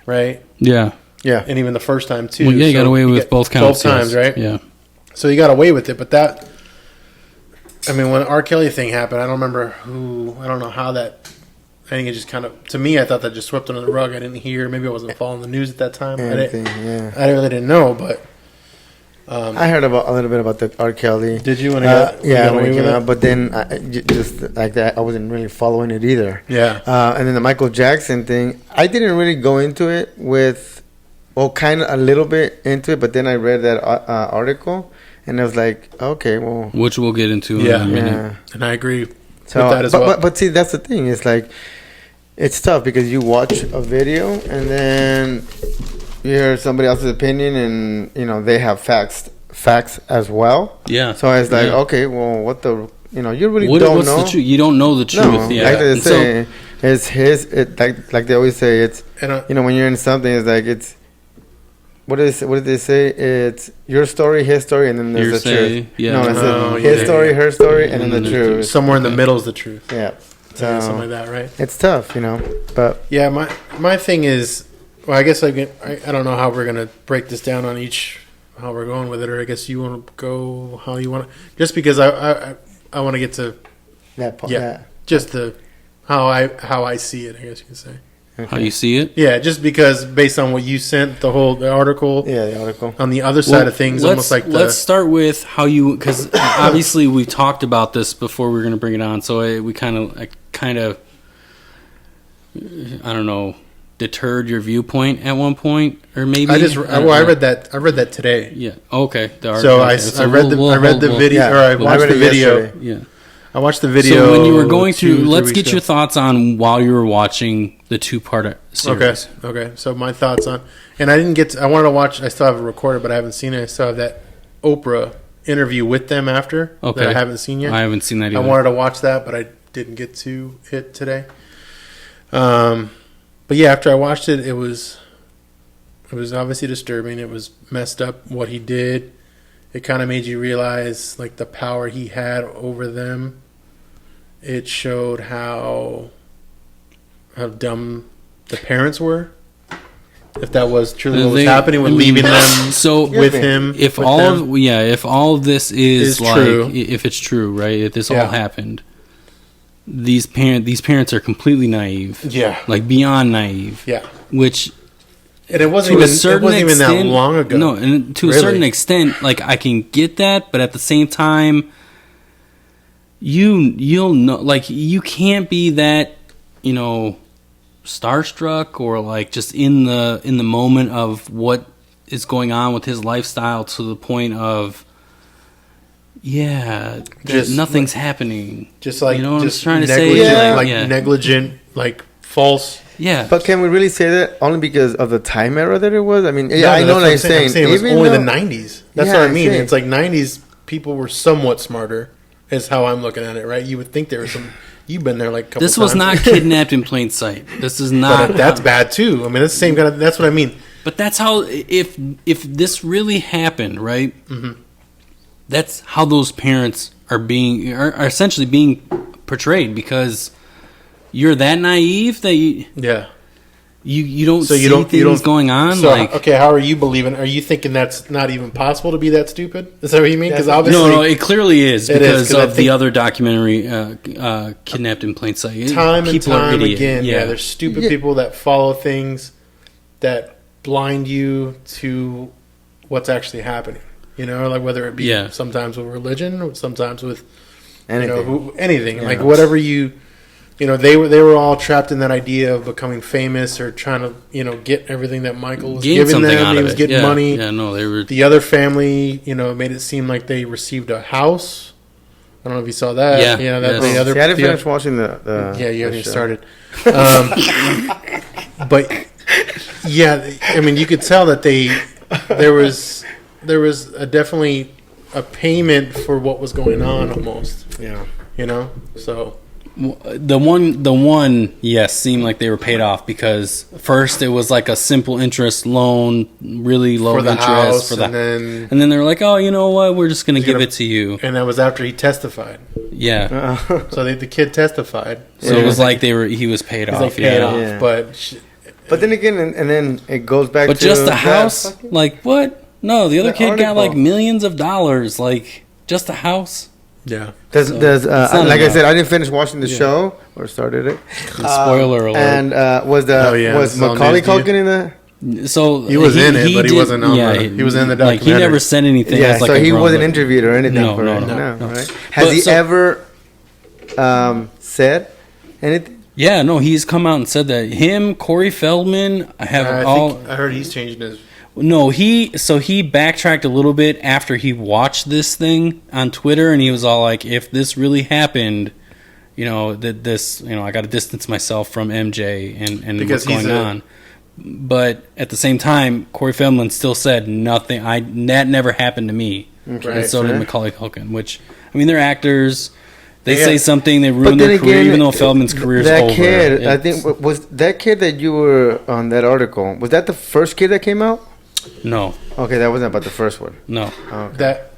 Right. Yeah. Yeah. and even the first time too. Well, yeah, you So got away with get both counts. 12 times, yes. right? Yeah. So you got away with it, but that, I mean, when the R. Kelly thing happened, I don't remember I don't know how that, I think it just kind of, to me, I thought that just swept under the rug. I didn't hear, maybe I wasn't following the news at that time. I really didn't know, but. I heard a little bit about the R. Kelly. Did you? When when it came out, but then just like that, I wasn't really following it either. Yeah. And then the Michael Jackson thing, I didn't really go into it kind of a little bit into it, but then I read that article, and I was like, okay, well. Which we'll get into in a minute. Yeah. And I agree with So, that as well. But see, that's the thing. It's like, it's tough because you watch a video and then you hear somebody else's opinion, and they have facts as well. Yeah. So it's like, okay, well, you really don't know. The truth? You don't know the truth. No, Yeah. like they say, like they always say, it's when you're in something, it's like it's. What did they say? It's your story, his story, and then there's the truth. Yeah. No, it's his story, her story, and then the truth. Somewhere in the middle is the truth. Yeah. So, something like that, right? It's tough, but yeah, my thing is, well, I guess I don't know how we're gonna break this down on how we're going with it, or I guess you want to go how you want to, just because I want to get to that part. Yeah, just how I see it, I guess you could say. Okay. How you see it? Yeah, just because based on what you sent, the article. Yeah, the article. On the other side of things, almost like let's start with how you, because obviously we talked about this before we were going to bring it on, so we kind of I don't know, deterred your viewpoint at one point, or maybe I read that today. Yeah. Okay. So I read the video, or I watched the video. Yesterday. Yeah. I watched the video. So when you were going through, let's get your thoughts on while you were watching the 2-part series. Okay. So my thoughts on, and I didn't get. I wanted to watch. I still have it recorded, but I haven't seen it. I still have that Oprah interview with them after that I haven't seen yet. I haven't seen that either. I wanted to watch that, but I didn't get to it today. But yeah, after I watched it, it was obviously disturbing. It was messed up what he did. It kind of made you realize like the power he had over them. It showed how dumb the parents were. If that was truly what was happening with leaving them with him. If all of this is like true. If it's true, right? If this all happened, these parents are completely naive. Yeah. Like beyond naive. Yeah. And it wasn't even that long ago. No, and to a certain extent, like I can get that, but at the same time, you'll know, like you can't be that, starstruck or like just in the moment of what is going on with his lifestyle to the point of nothing's happening. Just like what I'm trying to say, negligent, like false. Yeah. But can we really say that only because of the time era that it was? I mean, I know what I'm saying. It was only the 90s. That's what I mean. Saying. It's like 90s people were somewhat smarter, is how I'm looking at it, right? You would think there was some. You've been there like a couple times. This was not kidnapped in plain sight. This is not. But that's bad too. I mean, that's the same kind of. That's what I mean. But that's how. If this really happened, right? Mm-hmm. That's how those parents are essentially being portrayed, because you're that naive that you don't see things going on. So, okay, how are you believing? Are you thinking that's not even possible to be that stupid? Is that what you mean? Because obviously, no, it clearly is because of the other documentary, "Kidnapped in Plain Sight." Time and time again, there's stupid people that follow things that blind you to what's actually happening. Like whether it be sometimes with religion, or sometimes with anything, like whatever you. They were all trapped in that idea of becoming famous or trying to, get everything that Michael was giving them. He was getting money. Yeah, no, they were. The other family, made it seem like they received a house. I don't know if you saw that. Yeah. The other. I didn't finish watching the. Yeah, you haven't started. But I mean, you could tell that there was definitely a payment for what was going on almost. Yeah. So. The one, yes, seemed like they were paid off, because first it was like a simple interest loan, really low for the interest house, for the, and then they were like, oh, you know what, we're just gonna give it to you. And that was after he testified. Yeah. So the kid testified. So it was like he was paid off. Paid off, but But then again, and then it goes back But to just the that house? fucking- Like, what? No, the other The kid got like article. millions of dollars. Like, just a house? Yeah. There's, So, there's, it's not like I enough. said, I didn't finish watching the show or started it. Spoiler alert. And was Oh, yeah, was this is all Macaulay news to you. Culkin in that? So He was in it, but he wasn't on yeah, the- he was in the Like, he documentary. never said anything. Yeah, as, like, so a he grown wasn't up. interviewed or anything. No, for no, it. no. Right? Has But he so- ever said anything? Yeah, no, he's come out and said that him, Corey Feldman, have I all. think I heard he's changing his. No, he backtracked a little bit after he watched this thing on Twitter, and he was all like, "If this really happened, you know, I got to distance myself from MJ and Because what's he's going on." But at the same time, Corey Feldman still said nothing. That never happened to me, and Right, so did right. Macaulay Culkin. Which, I mean, they're actors. They Yeah. say something, they But ruin then their career, again, even though Feldman's career is that over. kid, I It's- think, was that kid that you were on that article? Was that the first kid that came out? no, Okay, that wasn't about the first one. no. That.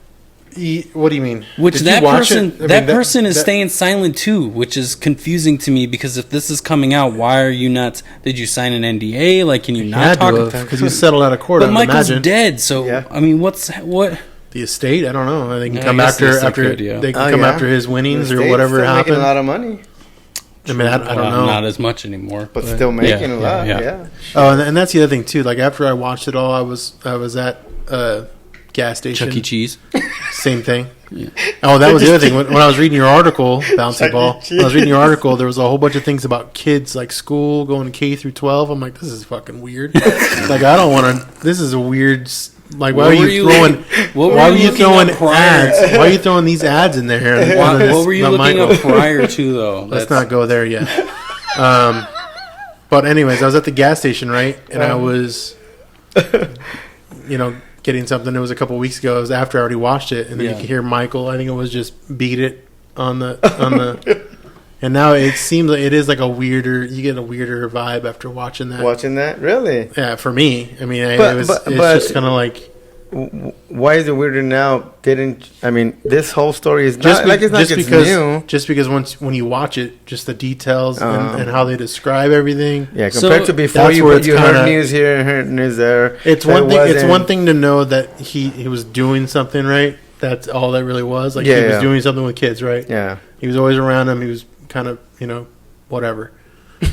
What do you mean? Which Did that you watch person, it? I mean, that person is that- staying silent too, which is confusing to me because if this is coming out, why are you not? Did you sign an NDA? Like, can you not Had talk? to because you settled out of court. But I would Michael's imagine. dead, so Yeah. I mean, what? The estate. I don't know. They can Yeah, come I guess the after estate after could, yeah. they can Oh, come yeah. after his winnings The or state's whatever still making happened. a lot of money, I mean, I don't Well, know. not as much anymore. but still making a lot. yeah. Yeah. Oh, and that's the other thing too. Like after I watched it all, I was at a gas station. Chuck E. Cheese. Same thing. Oh, that was the other thing. When I was reading your article, Bouncy Ball, when I was reading your article, there was a whole bunch of things about kids, like school, going K through 12. I'm like, this is fucking weird. Like, I don't want to. This is a weird. Like, why What are were you you throwing? looking- what were Why you were you looking throwing up prior? ads? Why are you throwing these ads in there? What were you Not looking Michael. up prior to though? Let's not go there yet. But anyways, I was at the gas station, right? And I was, getting something. It was a couple weeks ago. It was after I already watched it, and then Yeah. you could hear Michael. I think it was just beat it on the. And now it seems like it is like a weirder. You get a weirder vibe after watching that. Watching that, really? Yeah, for me. I mean, But- it's but- just kind of like Why is it weirder now? This whole story is not like it's not it's new. just because when you watch it, just the details Uh-huh. and how they describe everything. Yeah, So, compared to before, that's where it's you heard kinda- news here and heard news there. It's That one thing. It's wasn't- one thing to know that he was doing something right. That's all that really was. Like he Yeah, was yeah. doing something with kids, right? Yeah, He was always around them. He was kind of whatever.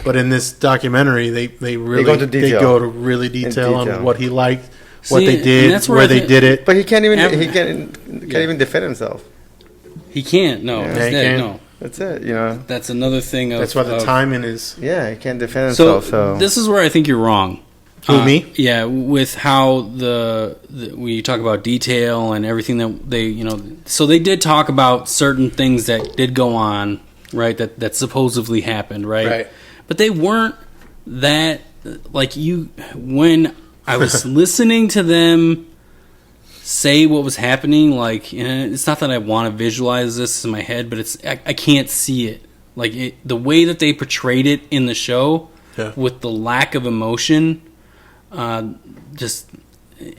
But in this documentary, they really go into detail. go to really detail detail. on what he liked, what See, they and did, that's where where I they think- did it. but he can't even Ever- can't Yeah. even defend himself. He can't. No, Yeah, he's he dead. can't. No, That's it. that's another thing. That's why the timing is. Yeah, he can't defend So, himself. So, this is where I think you're wrong. Who, me? Yeah, with how when you talk about detail and everything that they, so they did talk about certain things that did go on, right? That supposedly happened, right? Right. But they weren't that like when I was listening to them say what was happening. Like, it's not that I want to visualize this in my head, but I can't see it. Like the way that they portrayed it in the show, Yeah. with the lack of emotion. Just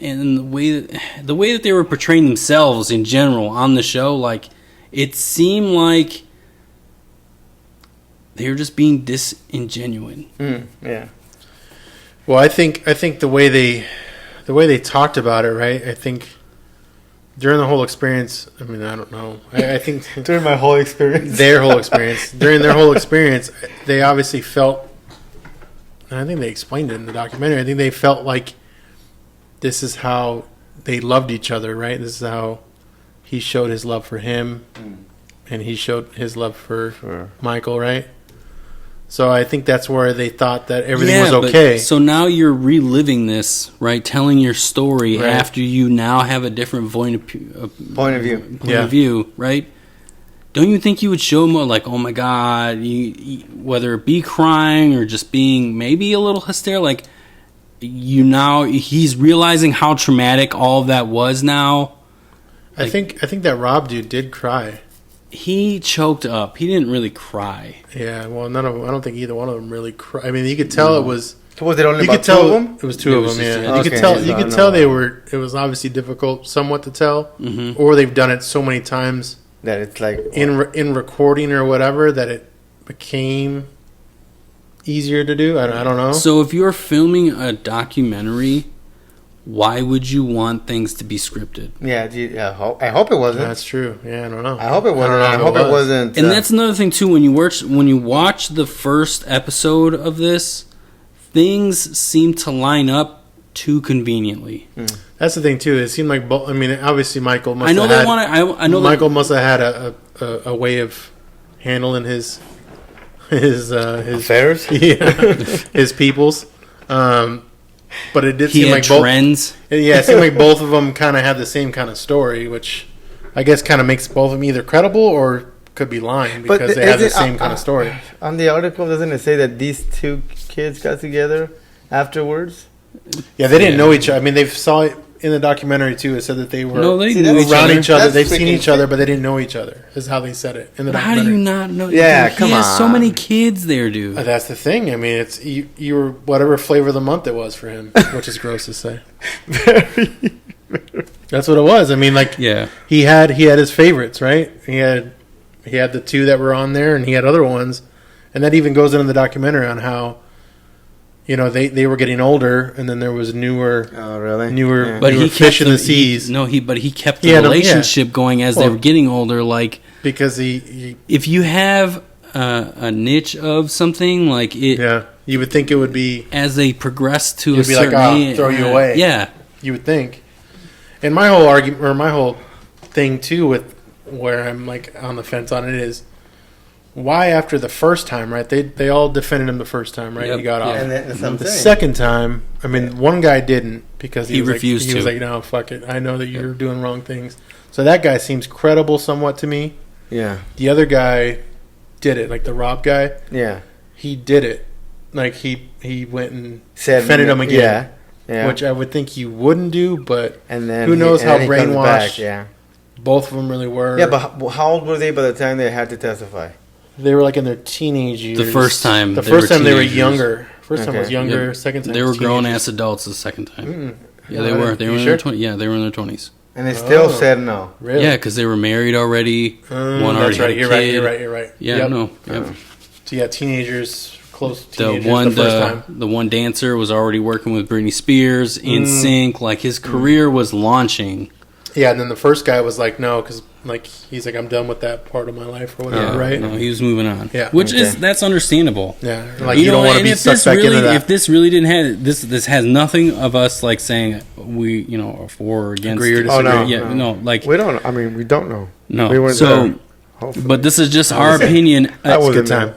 and the way that they were portraying themselves in general on the show, like it seemed like they were just being disingenuine. yeah, Well, I think the way they talked about it, right? I think during the whole experience. I mean, I don't know. I think during my whole experience, during their whole experience, they obviously felt. And I think they explained it in the documentary. I think they felt like this is how they loved each other, right? This is how he showed his love for him, and he showed his love for Michael, right? So I think that's where they thought that everything was but- okay. So now you're reliving this, right? Telling your story Right. after you now have a different point of view. Yeah. view, right? Don't you think you would show more like, oh my God, whether it be crying or just being maybe a little hysterical, like he's realizing how traumatic all of that was now. I think that Rob dude did cry. He choked up. He didn't really cry. Yeah, well, I don't think either one of them really cried. I mean, you could tell it was. was it only You about could tell two of them? it was two It of was them. just- Yeah, yeah. you could Okay, tell. so You I could know. tell they were. It was obviously difficult, somewhat to tell, or they've done it so many times That it's like in recording or whatever that it became easier to do. I don't know. So if you're filming a documentary, why would you want things to be scripted? Yeah, I hope it wasn't. That's true. Yeah, I don't know. I hope it wasn't. I don't know hope if it wasn't. And that's another thing too. When you watch the first episode of this, things seem to line up too conveniently. That's the thing too. It seemed like both. I mean, obviously Michael must. I know have they had, want to. I know Michael must have had a way of handling his affairs. Yeah, his peoples. But it did he seem had like both. trends. Yeah, it seemed like both of them kind of had the same kind of story, which I guess kind of makes both of them either credible or could be lying because they have the same kind of story. On the article, doesn't it say that these two kids got together afterwards? Yeah, they didn't know each other. I mean, they saw it in the documentary too. It said that they were knew around each other. That's They've seen freaking each other, but they didn't know each other. Is how they said it in the But how documentary. do you not know? Yeah, Dude, come he has so on. many kids there, dude. That's the thing. I mean, it's you were whatever flavor of the month it was for him, which is gross to say. That's what it was. I mean, like Yeah. he had his favorites, right? He had the two that were on there, and he had other ones, and that even goes into the documentary on how, you know, they were getting older, and then there was newer Oh, really? newer But he fish kept in the seas but he kept the He had 'em, relationship going as they Well- were getting older. Like because he if you have a niche of something, like it yeah, you would think it would be, as they progress to You'd a be like, certain "Oh, age, throw you away." Yeah, you would think. And my whole argument, or my whole thing too, with where I'm like on the fence on it is, why after the first time, right? They all defended him the first time, right? Yep. He got off. Yeah. And that's what I'm The saying. second time, I mean, one guy didn't because He was refused like, He was to. like, no, fuck it. I know that you're doing wrong things. So that guy seems credible somewhat to me. Yeah, The other guy did it, like the Rob guy. yeah. He did it. Like he went and Said defended him again. Yeah. Which I would think you wouldn't do, but And then who knows and how then he comes brainwashed back, Yeah. both of them really were. Yeah, but how old were they by the time they had to testify? they were like in their teenage years. The first time The they first were time they were teenagers. younger. First time was Okay. younger. Yep. Second time they were was grown teenagers. ass adults the second time. Mm. Yeah, they were. They You were in sure? their 20s. Yeah, they were in their 20s. And they still Oh. said no. Really? Yeah, because they were married already. One already that's had right. a You're right. kid. You're right. You're right. Yeah, Yep. no. Yep. So yeah, teenagers, close to The teenagers one, the first time. the one dancer was already working with Britney Spears in sync. Like his career was launching. Yeah, and then the first guy was like, no, because like he's like, I'm done with that part of my life or whatever, Yeah, right? No, he was moving on. Yeah. which is Okay. that's understandable. Yeah, like you, don't want to and be if sucked this back really, into that. if this really didn't have this has nothing of us like saying we are for or against. Agree or Oh, disagree. no. Yeah, no, like We don't. I mean, we don't know. no. We weren't so, there. Hopefully. but this is just our opinion. I It's a good wasn't time.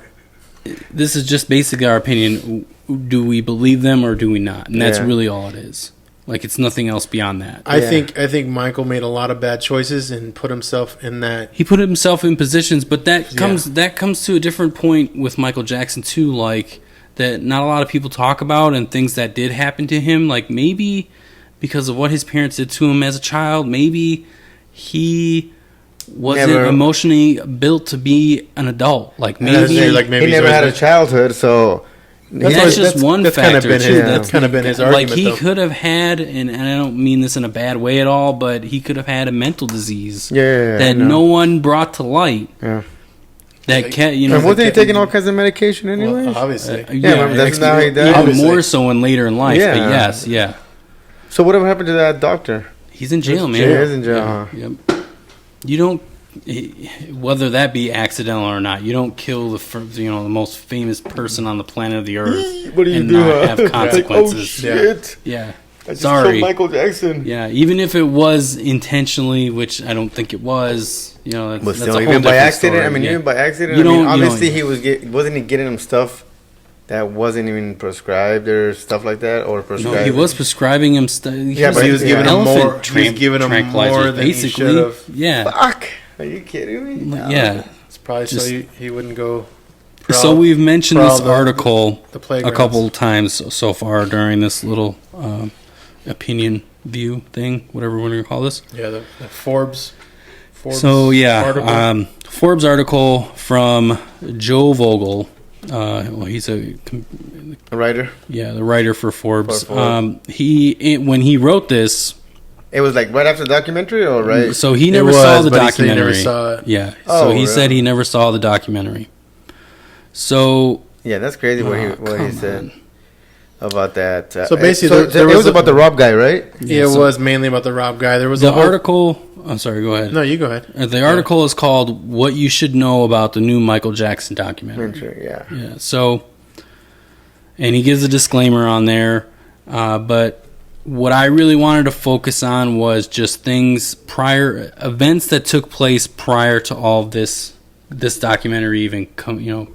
there. This is just basically our opinion. Do we believe them or do we not? And that's Yeah. really all it is. Like it's nothing else beyond that. I Yeah. think Michael made a lot of bad choices and put himself in that. He put himself in positions, but that comes to a different point with Michael Jackson too, like that not a lot of people talk about and things that did happen to him, like maybe because of what his parents did to him as a child, maybe he wasn't Never- emotionally built to be an adult. Like That's maybe it, like maybe He he's never always had a been- childhood, so that's why- just one that's factor kind of been too. his, That's kind of been his like argument. he though. could have had, and I don't mean this in a bad way at all, but he could have had a mental disease yeah, that no one brought to light. Yeah. That can you know. And wasn't he that- taking all kinds of medication anyway? Well, obviously. Yeah, remember, that's not how he died. even Obviously. more so in later in life. Yeah. But yes, yeah, So whatever happened to that doctor? he's in jail, man. He is in jail, huh? Yep. You don't, whether that be accidental or not, you don't kill the most famous person on the planet of the earth. What do you and do? not have Like, consequences. oh shit! Yeah. I just Sorry. killed Michael Jackson. Yeah, even if it was intentionally, which I don't think it was, that's, But that's still, a whole even by different accident. story. I mean, Yeah. even by accident. You I mean, don't- you obviously don't- wasn't he getting him stuff that wasn't even prescribed or stuff like that, or prescribed? No, he was prescribing him stuff. Yeah, but he was giving him elephant more. He was giving him more than he should have. Yeah, Fuck! Are you kidding me? yeah. It's probably Just- so he wouldn't go. So we've mentioned this prowl the- article the a playgrounds. couple times so far during this little opinion view thing, whatever we're going to call this. Yeah, the Forbes. So yeah, article. Forbes article from Joe Vogel. Well, he's a writer. the writer for Forbes. For Forbes. When he wrote this, It was like right after the documentary, or right? so he It never was, saw the but he said he never documentary. saw it. Yeah, Oh, so he really? said he never saw the documentary. So Yeah, that's crazy what he come said on. about that. So basically, there it was was about the Rob guy, right? Yeah, it was mainly about the Rob guy. There was The a whole- article. I'm sorry. Go ahead. No, you go ahead. The article is called "What You Should Know About the New Michael Jackson Documentary." Yeah. Yeah. So, and he gives a disclaimer on there, but what I really wanted to focus on was just events that took place prior to all of this documentary even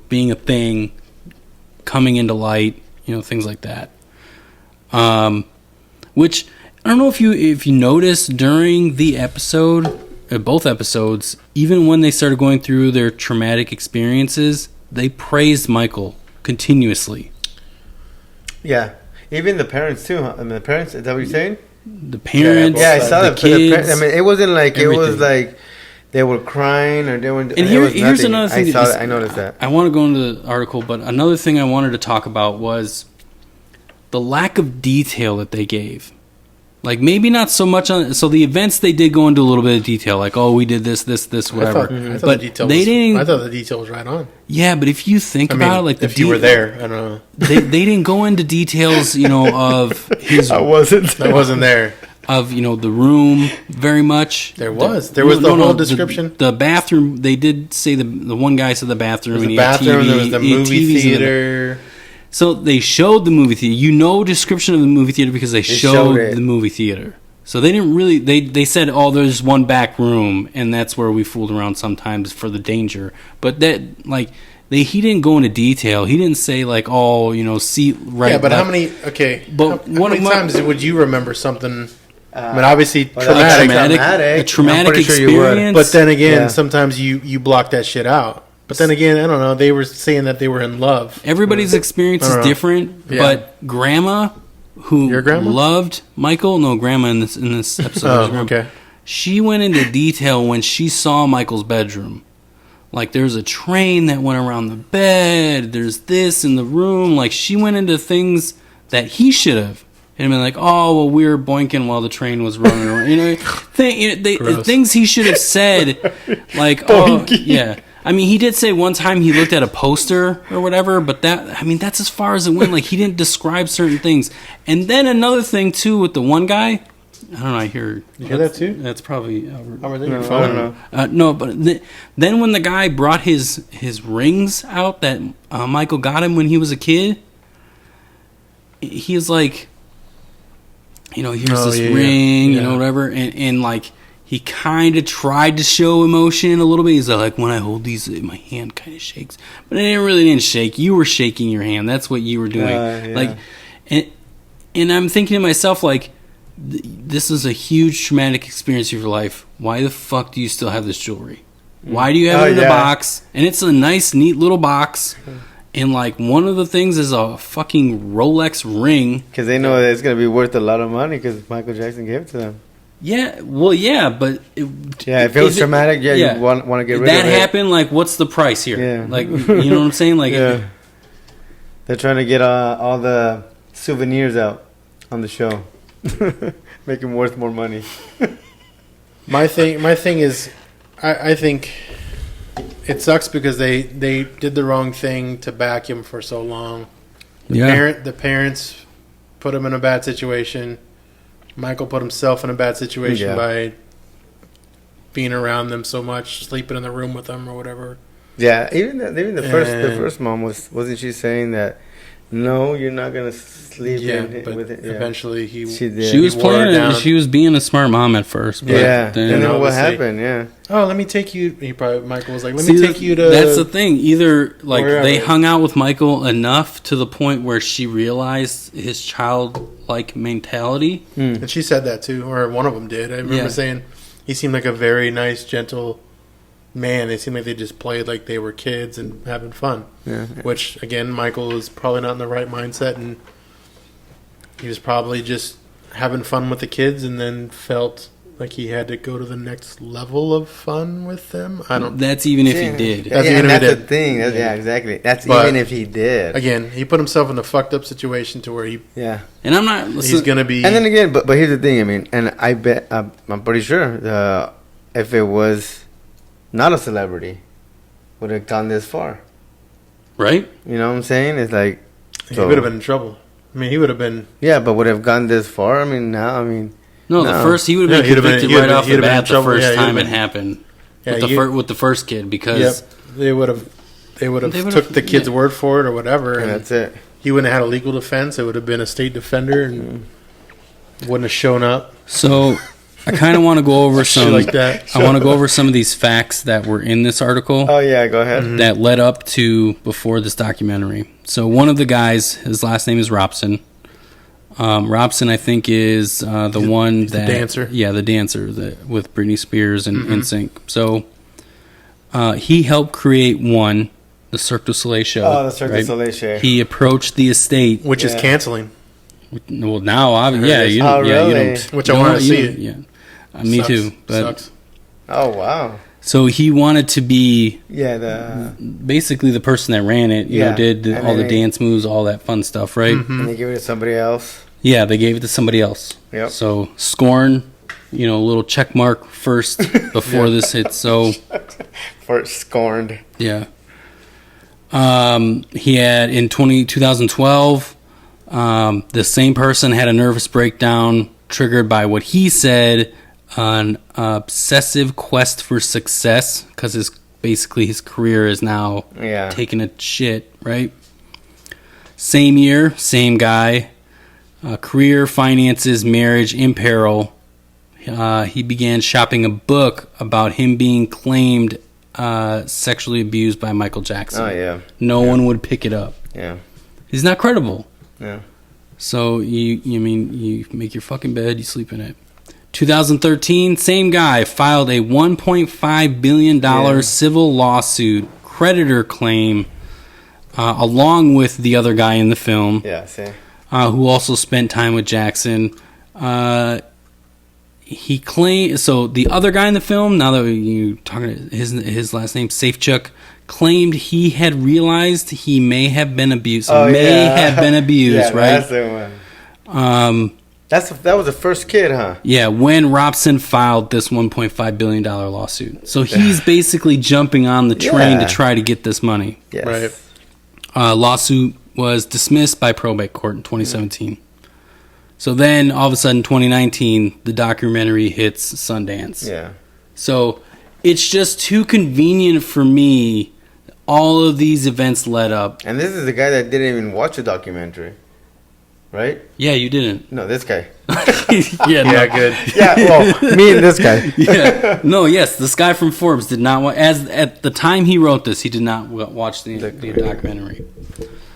being a thing, coming into light, things like that. Which I don't know if you noticed during the episode, both episodes, even when they started going through their traumatic experiences, they praised Michael continuously. Yeah. Even the parents too. Huh? I mean, the parents. Is that what you're saying? The parents, Yeah, I saw the kids. I mean, it wasn't like everything. it was like they were crying or they were. And here's another thing. I noticed that. I want to go into the article, but another thing I wanted to talk about was the lack of detail that they gave. Like, maybe not so much on... So, the events, they did go into a little bit of detail. Like, oh, we did this, whatever. I thought but the detail they didn't... I thought the detail was right on. Yeah, but if you think about it, like... if you were there, I don't know. They didn't go into details, of his... I wasn't. I wasn't there. Of, the room very much. There was the whole description. The bathroom, they did say the one guy said the bathroom. There was and the bathroom, there was the he had movie TVs in theater. So they showed the movie theater. Description of the movie theater because they showed it. the movie theater. So they didn't really... They said, oh, there's one back room, and that's where we fooled around sometimes for the danger. But that, like... He didn't go into detail. He didn't say, like, oh, see... right. Yeah, but left. how many... Okay, But how many times would you remember something... I mean, obviously, A traumatic. traumatic I'm pretty sure you would. experience. But then again, Yeah. sometimes you block that shit out. But then again, I don't know. They were saying that they were in love. Everybody's experience I is don't know. different. Yeah. But Grandma, who Your grandma? loved Michael... No, Grandma in this episode. was Oh, Grandma. okay. She went into detail when she saw Michael's bedroom. Like, there's a train that went around the bed. There's this in the room. Like, she went into things that he should have. And been like, oh, well, we were boinking while the train was running around. Gross. Things he should have said. Like, oh, yeah. I mean, he did say one time he looked at a poster or whatever, but that's as far as it went. Like, he didn't describe certain things. And then another thing, too, with the one guy. I don't know, I hear... You hear that, too? That's probably... Oh, your I phone? don't know. No, but then when the guy brought his rings out that Michael got him when he was a kid, he was like, here's this ring, whatever, and like he kind of tried to show emotion a little bit. He's like, when I hold these, my hand kind of shakes, but it didn't shake. You were shaking your hand. That's what you were doing. Yeah. Like, and I'm thinking to myself, like, this is a huge traumatic experience of your life. Why the fuck do you still have this jewelry? Why do you have it in a box? And it's a nice, neat little box. And, like, one of the things is a fucking Rolex ring. Because they know that it's going to be worth a lot of money because Michael Jackson gave it to them. Yeah, well, yeah, but... If it was traumatic, you want to get rid of it. That happened, like, what's the price here? Yeah. Like, you know what I'm saying? Like, yeah. They're trying to get all the souvenirs out on the show. Make them worth more money. My thing is, I think it sucks because they did the wrong thing to back him for so long. The parents put him in a bad situation. Michael put himself in a bad situation by being around them so much, sleeping in the room with them or whatever. Yeah, even the first mom wasn't she saying that? No, you're not gonna sleep with it. Yeah. Eventually she did. She was playing it. She was being a smart mom at first. But and then what obviously- happened? Yeah. Oh, let me take you. Michael was like, let me take you to. That's the thing. Either like wherever. they hung out with Michael enough to the point where she realized his childlike mentality. And she said that too, or one of them did. I remember saying he seemed like a very nice, gentle man. They seemed like they just played like they were kids and having fun. Yeah. Which again, Michael was probably not in the right mindset, and he was probably just having fun with the kids, and then felt like he had to go to the next level of fun with them. I don't. That's even if he did. That's even if he that's did. the thing. Exactly. That's But- even if he did. Again, he put himself in a fucked up situation to where Yeah. And I'm not. he's gonna be. And then again, but here's the thing. I mean, and I bet I'm pretty sure if it was not a celebrity, would have gone this far. Right? You know what I'm saying? It's like He would have been in trouble. I mean, he would have been. Yeah, but would have gone this far? I mean, now, I mean. No, the first he would have been convicted right off the bat the first time it happened. With the first kid, because they would have took the kid's word for it or whatever, and that's it. He wouldn't have had a legal defense. It would have been a state defender and wouldn't have shown up. So I kind of want to go over some like that. I want to go over some of these facts that were in this article. Oh yeah, go ahead. That led up to before this documentary. So one of the guys, his last name is Robson. Robson, I think, is the one that the dancer. Yeah, the dancer with Britney Spears and NSYNC. So he helped create the Cirque du Soleil show. Oh, the Cirque du Soleil show. He approached the estate, which is canceling. Well, now, you really? don't. Which I want to see it. Yeah, me too. But sucks. Oh wow. So he wanted to be basically the person that ran it. You know, did all the dance moves, all that fun stuff, right? Mm-hmm. And they gave it to somebody else. Yeah, they gave it to somebody else. Yep. So Scorn, a little check mark first before this hit. So first scorned. Yeah. He had in 2012, the same person had a nervous breakdown triggered by what he said an obsessive quest for success, because his career is now taking a shit, right? Same year, same guy, career, finances, marriage in peril. He began shopping a book about him being claimed sexually abused by Michael Jackson. Oh yeah. No one would pick it up. Yeah. He's not credible. Yeah. So you make your fucking bed, you sleep in it. 2013, same guy filed a $1.5 billion civil lawsuit creditor claim, along with the other guy in the film. Yeah, see. Who also spent time with Jackson. He claimed, so the other guy in the film, now that you talking his last name, Safechuk, claimed he had realized he may have been abused. Have been abused, right? That's the one. That was the first kid, huh? Yeah, when Robson filed this $1.5 billion lawsuit. So he's basically jumping on the train to try to get this money. Yes. Right. Lawsuit was dismissed by probate court in 2017. So then, all of a sudden, 2019, the documentary hits Sundance. Yeah. So it's just too convenient for me. All of these events led up. And this is the guy that didn't even watch the documentary, right? Yeah, you didn't. No, this guy. Yeah, good. Yeah, well, me and this guy. Yeah. No, yes, this guy from Forbes did not watch. At the time he wrote this, he did not watch the documentary.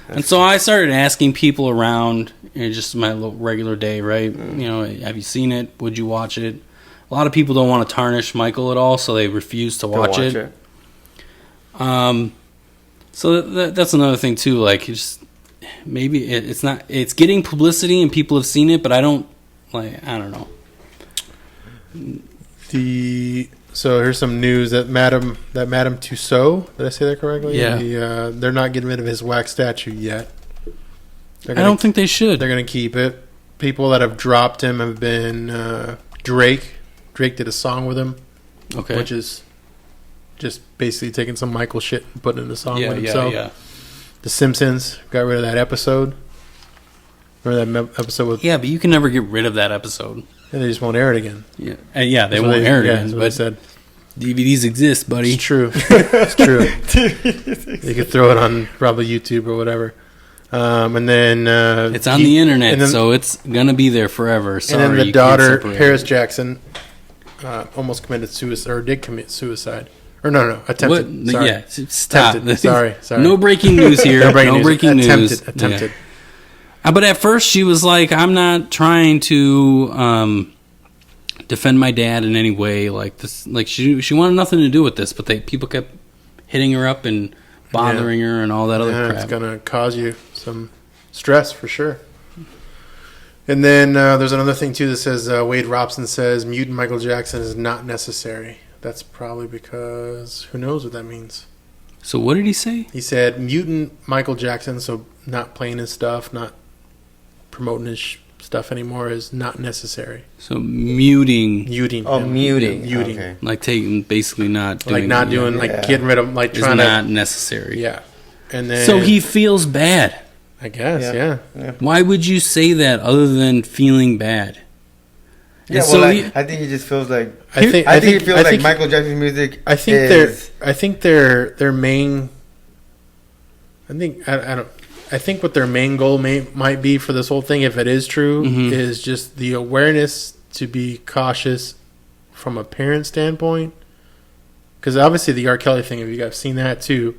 And so I started asking people around, just my little regular day, right? Have you seen it? Would you watch it? A lot of people don't want to tarnish Michael at all, so they refuse to watch it. So that's another thing too. Like, maybe it's not. It's getting publicity and people have seen it, but I don't know. So here's some news that Madame Tussauds, did I say that correctly? Yeah. They're not getting rid of his wax statue yet. I don't think they should. They're going to keep it. People that have dropped him have been Drake. Drake did a song with him, which is just basically taking some Michael shit and putting it in a song with himself. Yeah. The Simpsons got rid of that episode. Remember that episode with... Yeah, but you can never get rid of that episode. And they just won't air it again. Yeah, they won't air it again. That's what but I said. DVDs exist, buddy. It's true. It's true. You could throw it on probably YouTube or whatever. And then... it's on the internet, so it's going to be there forever. Sorry, and then the daughter, Paris Jackson, almost committed suicide, or did commit suicide. Or no, attempted. Sorry. Yeah, stop. Attempted. Sorry. No breaking news here. No breaking news. Attempted. Yeah. But at first she was like, I'm not trying to defend my dad in any way. Like this, like she wanted nothing to do with this, but people kept hitting her up and bothering her and all that other crap. It's gonna cause you some stress for sure. And then there's another thing too that says Wade Robson says mutant Michael Jackson is not necessary. That's probably because who knows what that means. So what did he say? He said mutant Michael Jackson, so not playing his stuff, not promoting his stuff anymore is not necessary. So muting. Muting. Okay. Like taking, basically not doing. Like not doing, like getting rid of, like trying not necessary. Yeah. and then So he feels bad. I guess, yeah. Why would you say that other than feeling bad? Yeah, And well, so I think he just feels like I think he feels like Michael Jackson's music. I think is, their main. I think what their main goal might be for this whole thing, if it is true, is just the awareness to be cautious from a parent standpoint. Because obviously the R. Kelly thing, if you guys seen that too.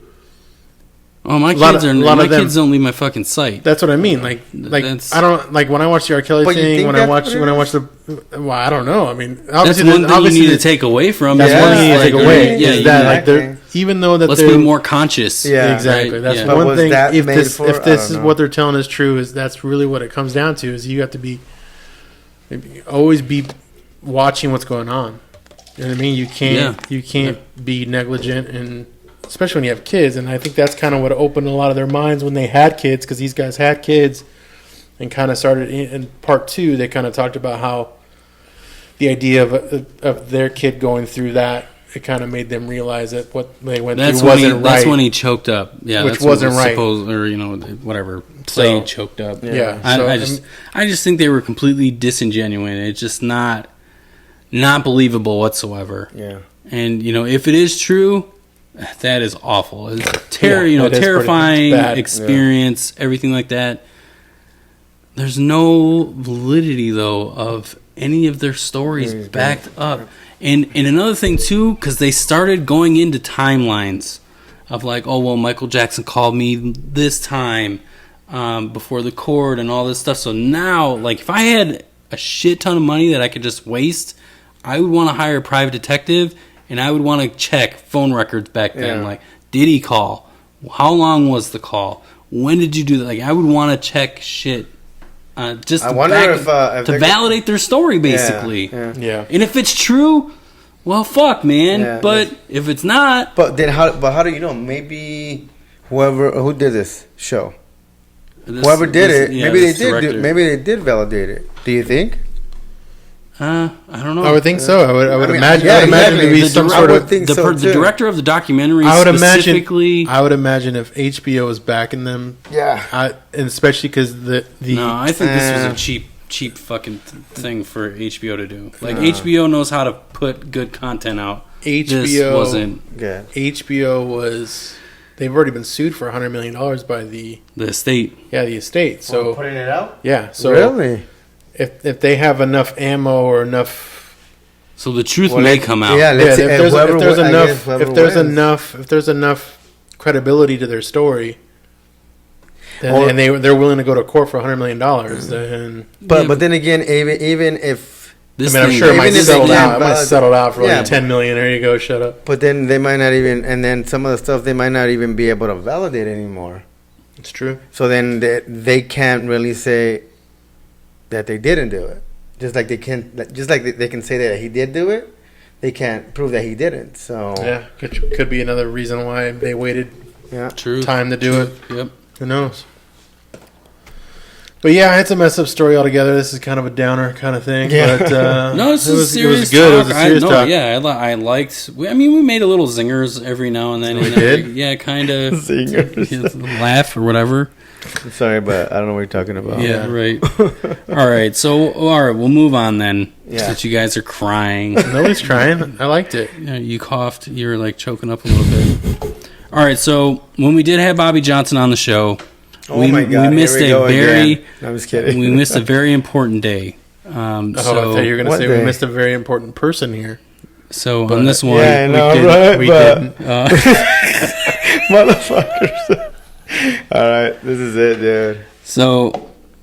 Oh, my kids don't leave my fucking sight. That's what I mean. Like I don't like when I watch the R. Kelly thing. When I watch the, well, I don't know. I mean, that's obviously, one thing you need to take away from. That's one thing you need to take away. Yeah, is that like they're even though that let's they're be more conscious. Yeah, exactly. Right? That's Yeah. one thing. That If this is know. what they're telling is true, is that's really what it comes down to. Is you have to be always be watching what's going on. You know what I mean? You can't be negligent, and especially when you have kids. And I think that's kind of what opened a lot of their minds when they had kids, because these guys had kids, and kind of started in part 2. They kind of talked about how the idea of their kid going through that, it kind of made them realize that what they went through wasn't right. That's when he choked up. Yeah, which that's wasn't right. Or whatever. Played choked up. Yeah. I just think they were completely disingenuous. It's just not believable whatsoever. Yeah. And if it is true, that is awful. It's that is terrifying pretty bad. experience, everything like that. There's no validity though of any of their stories backed up. And another thing too, because they started going into timelines of like, oh well, Michael Jackson called me this time before the court and all this stuff. So now, like, if I had a shit ton of money that I could just waste, I would want to hire a private detective, and I would want to check phone records back then. Like, did he call? How long was the call? When did you do that? Like, I would want to check shit. Just I wonder if to validate their story, basically. Yeah. And if it's true, well, fuck, man. Yeah, but if it's not, But then how do you know? Maybe who did this show, whoever did it, maybe they did validate it. Do you think? I don't know. I would think so. I would mean, imagine. yeah, I would imagine exactly. to be The some direct- sort I of. would think the so, too. director of the documentary I would specifically. imagine if HBO was backing them. Yeah. And especially because the. No, I think this was a cheap fucking thing for HBO to do. Like HBO knows how to put good content out. This wasn't good. HBO was. They've already been sued for $100 million by the estate. Yeah, the estate. So putting it out. Yeah. So really, if they have enough ammo or enough. So the truth may come out. Yeah, If there's enough credibility to their story, and they're willing to go to court for $100 million, then. But then again, even if. I'm sure it might settle out. It might settle out for like $10 million. There you go. Shut up. But then they might not even, and then some of the stuff they might not even be able to validate anymore. It's true. So then they can't really say that they didn't do it. Just like they can say that he did do it, they can't prove that he didn't. So yeah, could be another reason why they waited. Yeah, time to do it. Yep. Who knows? But yeah, it's a messed up story altogether. This is kind of a downer kind of thing. Yeah. But no, it's a serious it was good. Talk. It was a serious talk. Yeah, I liked. I mean, we made a little zingers every now and then. We did. Yeah, kind of zingers, laugh or whatever. I'm sorry, but I don't know what you're talking about. Yeah, right. All right, we'll move on then. Yeah. Since you guys are crying. Nobody's crying. I liked it. Yeah, you coughed. You were like choking up a little bit. All right, so when we did have Bobby Johnson on the show. Oh my God! We missed I'm just kidding. We missed a very important day. I thought you were going to say we missed a very important person here. So on this one, we didn't. Motherfuckers! All right, this is it, dude. So,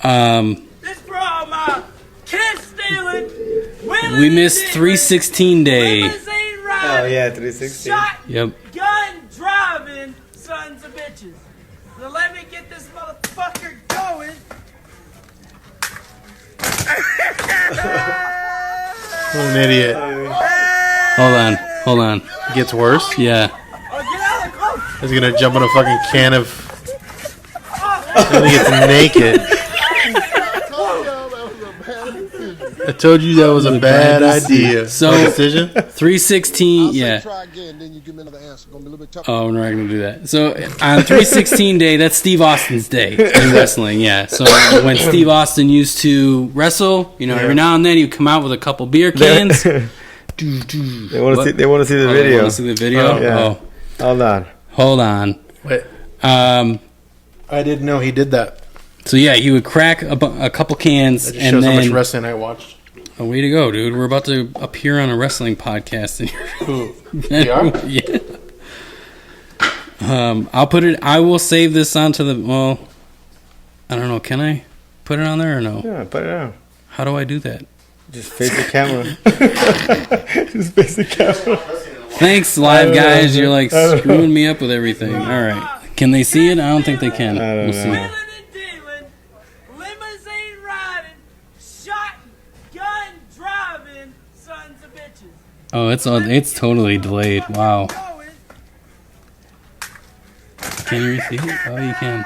this for all my kiss stealing. We missed 316 day. Oh yeah, 316. Yep. Gun driving sons of bitches. So let me get this motherfucker going. What an idiot. Hold on. It gets worse? Yeah. He's going to jump on a fucking can of... And he gets naked. I told you that was a bad idea. So- My decision. 316, yeah. Try again, then you give me another answer. Gonna be a little bit tougher. Oh, we're not going to do that. So on 316 day, that's Steve Austin's day in wrestling, yeah. So when Steve Austin used to wrestle, you know, every now and then he'd come out with a couple beer cans. They want to see. They want to see the Oh, video. you wanna see the video? Yeah. Hold on. Hold on. Wait, Um, I didn't know he did that. so yeah, he would crack a couple cans That just and shows how much then. wrestling I watched. Oh, way to go, dude! We're about to appear on a wrestling podcast. And Who? We are? yeah. I'll put it. I will save this onto the. Well, I don't know. Can I put it on there or no? Yeah, put it on. How do I do that? Just face the camera. Just face the camera. Thanks, live guys. You're like screwing me up with everything. All right. Can they see it? I don't think they can. I don't We'll see. know. Wheeling and dealing, limousine riding, shotgun driving, sons of bitches. Oh, it's totally delayed. Wow. Going. Can you see it? Oh, you can.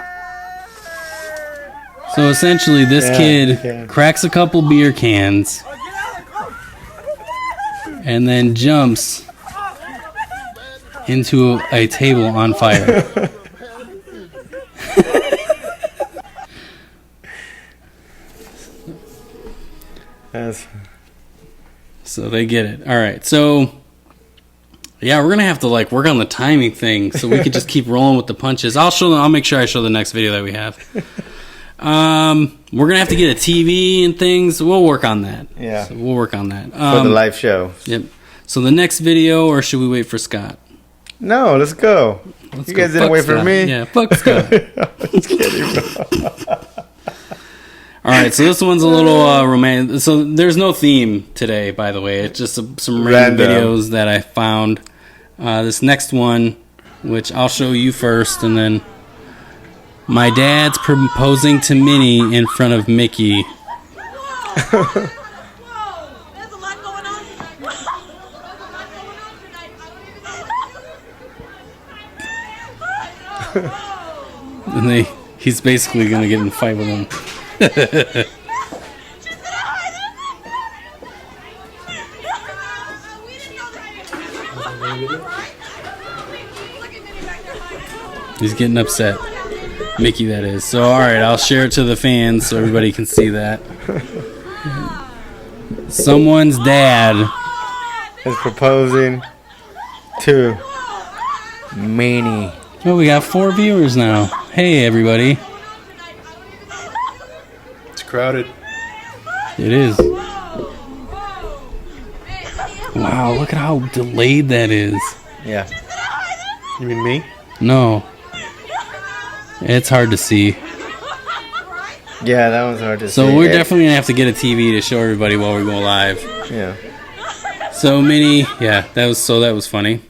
So essentially, this Yeah, you kid can. cracks a couple beer cans Oh, get out of the car. and then jumps into a table on fire. That's, So they get it. All right. So yeah, we're gonna have to like work on the timing thing so we could just keep rolling with the punches. I'll make sure I show the next video that we have. We're gonna have to get a TV and things. We'll work on that. yeah. So we'll work on that. For the live show. Yep. So the next video, or should we wait for Scott? No, let's go. Let's You go. guys didn't Fuck wait for Scott. me. Yeah, fuck Scott. Just kidding, bro. All right, so this one's a little romantic. So there's no theme today, by the way. It's just some random Random. videos that I found. This next one, which I'll show you first, and then my dad's proposing to Minnie in front of Mickey. Whoa, there's a lot going on tonight. And he's basically going to get in a fight with him. He's getting upset. Mickey, that is. So, alright, I'll share it to the fans so everybody can see that. Someone's dad. Is proposing to Minnie. Oh, we got 4 viewers now. Hey, everybody. It's crowded. It is. Wow, look at how delayed that is. Yeah. You mean me? No. It's hard to see. Yeah, that one's hard to see. So we're definitely going to have to get a TV to show everybody while we go live. Yeah. So Minnie, yeah, that was funny.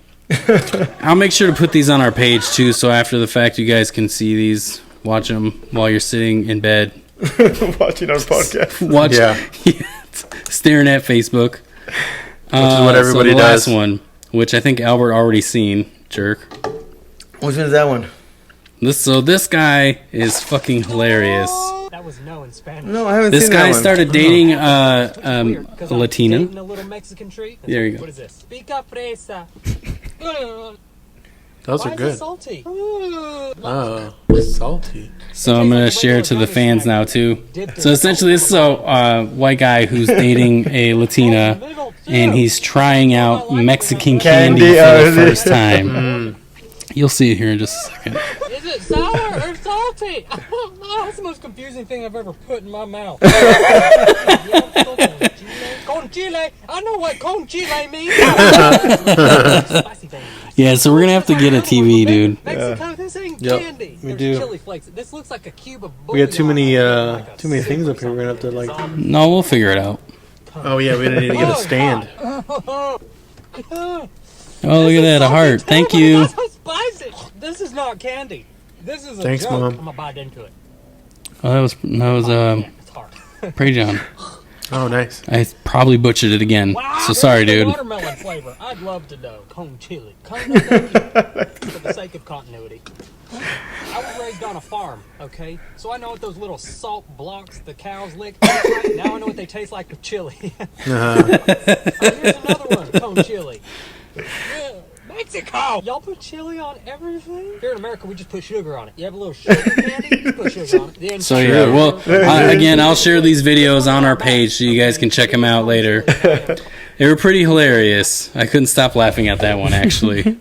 I'll make sure to put these on our page too, so after the fact you guys can see these, watch them while you're sitting in bed, Watching our podcast. watch, Yeah. staring at Facebook. Which is what everybody so the does. last one, which I think Albert already seen, jerk. Which one's that one? This guy is fucking hilarious. That was no in Spanish. No, I haven't This seen that guy one. started dating a Weird, 'cause I'm Latina. dating a little Mexican treat. There you go. What is this? Pica fresa. Those Why are is it good. salty? Oh, salty. So I'm gonna share it to the fans now too. So essentially, this is a white guy who's dating a Latina, and he's trying out Mexican candy Candy, for the oh, first time. You'll see it here in just a second. Is it sour or salty? That's the most confusing thing I've ever put in my mouth. Con chile. I know what con chile means. Spicy thing. Yeah, so we're gonna have to get a TV, dude. Mexico, this ain't Yep, candy. we There's do. chili flakes. This looks like a cube of We had too many bouillon. too many things up here. We're gonna have to like. No, we'll figure it out. Oh yeah, we're gonna need to get a stand. Oh, look at that, a heart. Thank you. That's so spicy. This is not candy. This is a Thanks, joke. Mom. I'm gonna bite into it. Oh, that was It's hard. Pray John. Oh nice. I probably butchered it again. Wow, So sorry, where's the dude. Watermelon flavor. I'd love to know. Con chili. Con no, thank you. For the sake of continuity. I was raised on a farm, okay? So I know what those little salt blocks the cows lick taste like. Now I know what they taste like with chili. Here's another one, cone chili. Yeah, Mexico! Y'all put chili on everything? Here in America, we just put sugar on it. You have a little sugar candy, you put sugar on it. Then So yeah, well, again, I'll share these videos on our page so you guys can check them out later. They were pretty hilarious. I couldn't stop laughing at that one, actually.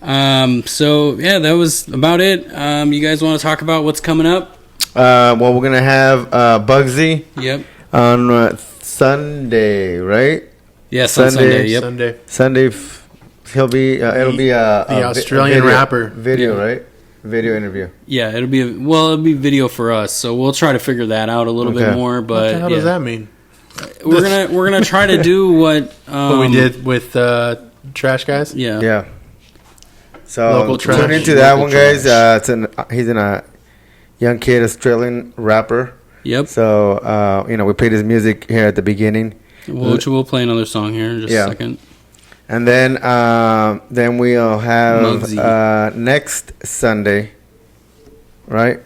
So yeah, that was about it. You guys want to talk about what's coming up? Well, we're gonna have Bugsy. Yep. On Sunday, right? Yes, on Sunday. Yep. Sunday. He'll be. It'll be the Australian video, rapper. Video, right? Video interview. Yeah, it'll be video for us. So we'll try to figure that out a little bit more. But what the hell does that mean? We're gonna try to do what we did with Trash Guys. Yeah. Yeah. So Local trash. tune into that one, guys. He's a young kid, Australian rapper. Yep. So we played his music here at the beginning, which we'll play another song here in just a second. And then we'll have Muggsy. Next Sunday, right?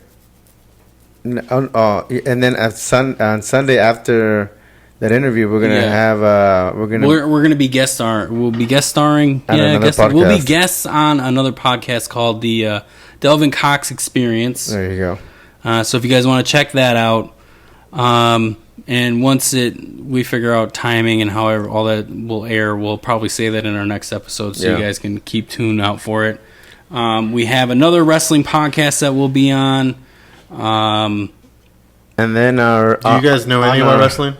And then on Sunday after that interview, we're gonna have we're gonna be guest starring. We'll be guest starring. We'll be guests on another podcast called the Delvin Cox Experience. There you go. So if you guys want to check that out, and once we figure out timing and however all that will air, we'll probably say that in our next episode, so you guys can keep tuned out for it. We have another wrestling podcast that we'll be on. And then do you guys know anything about wrestling?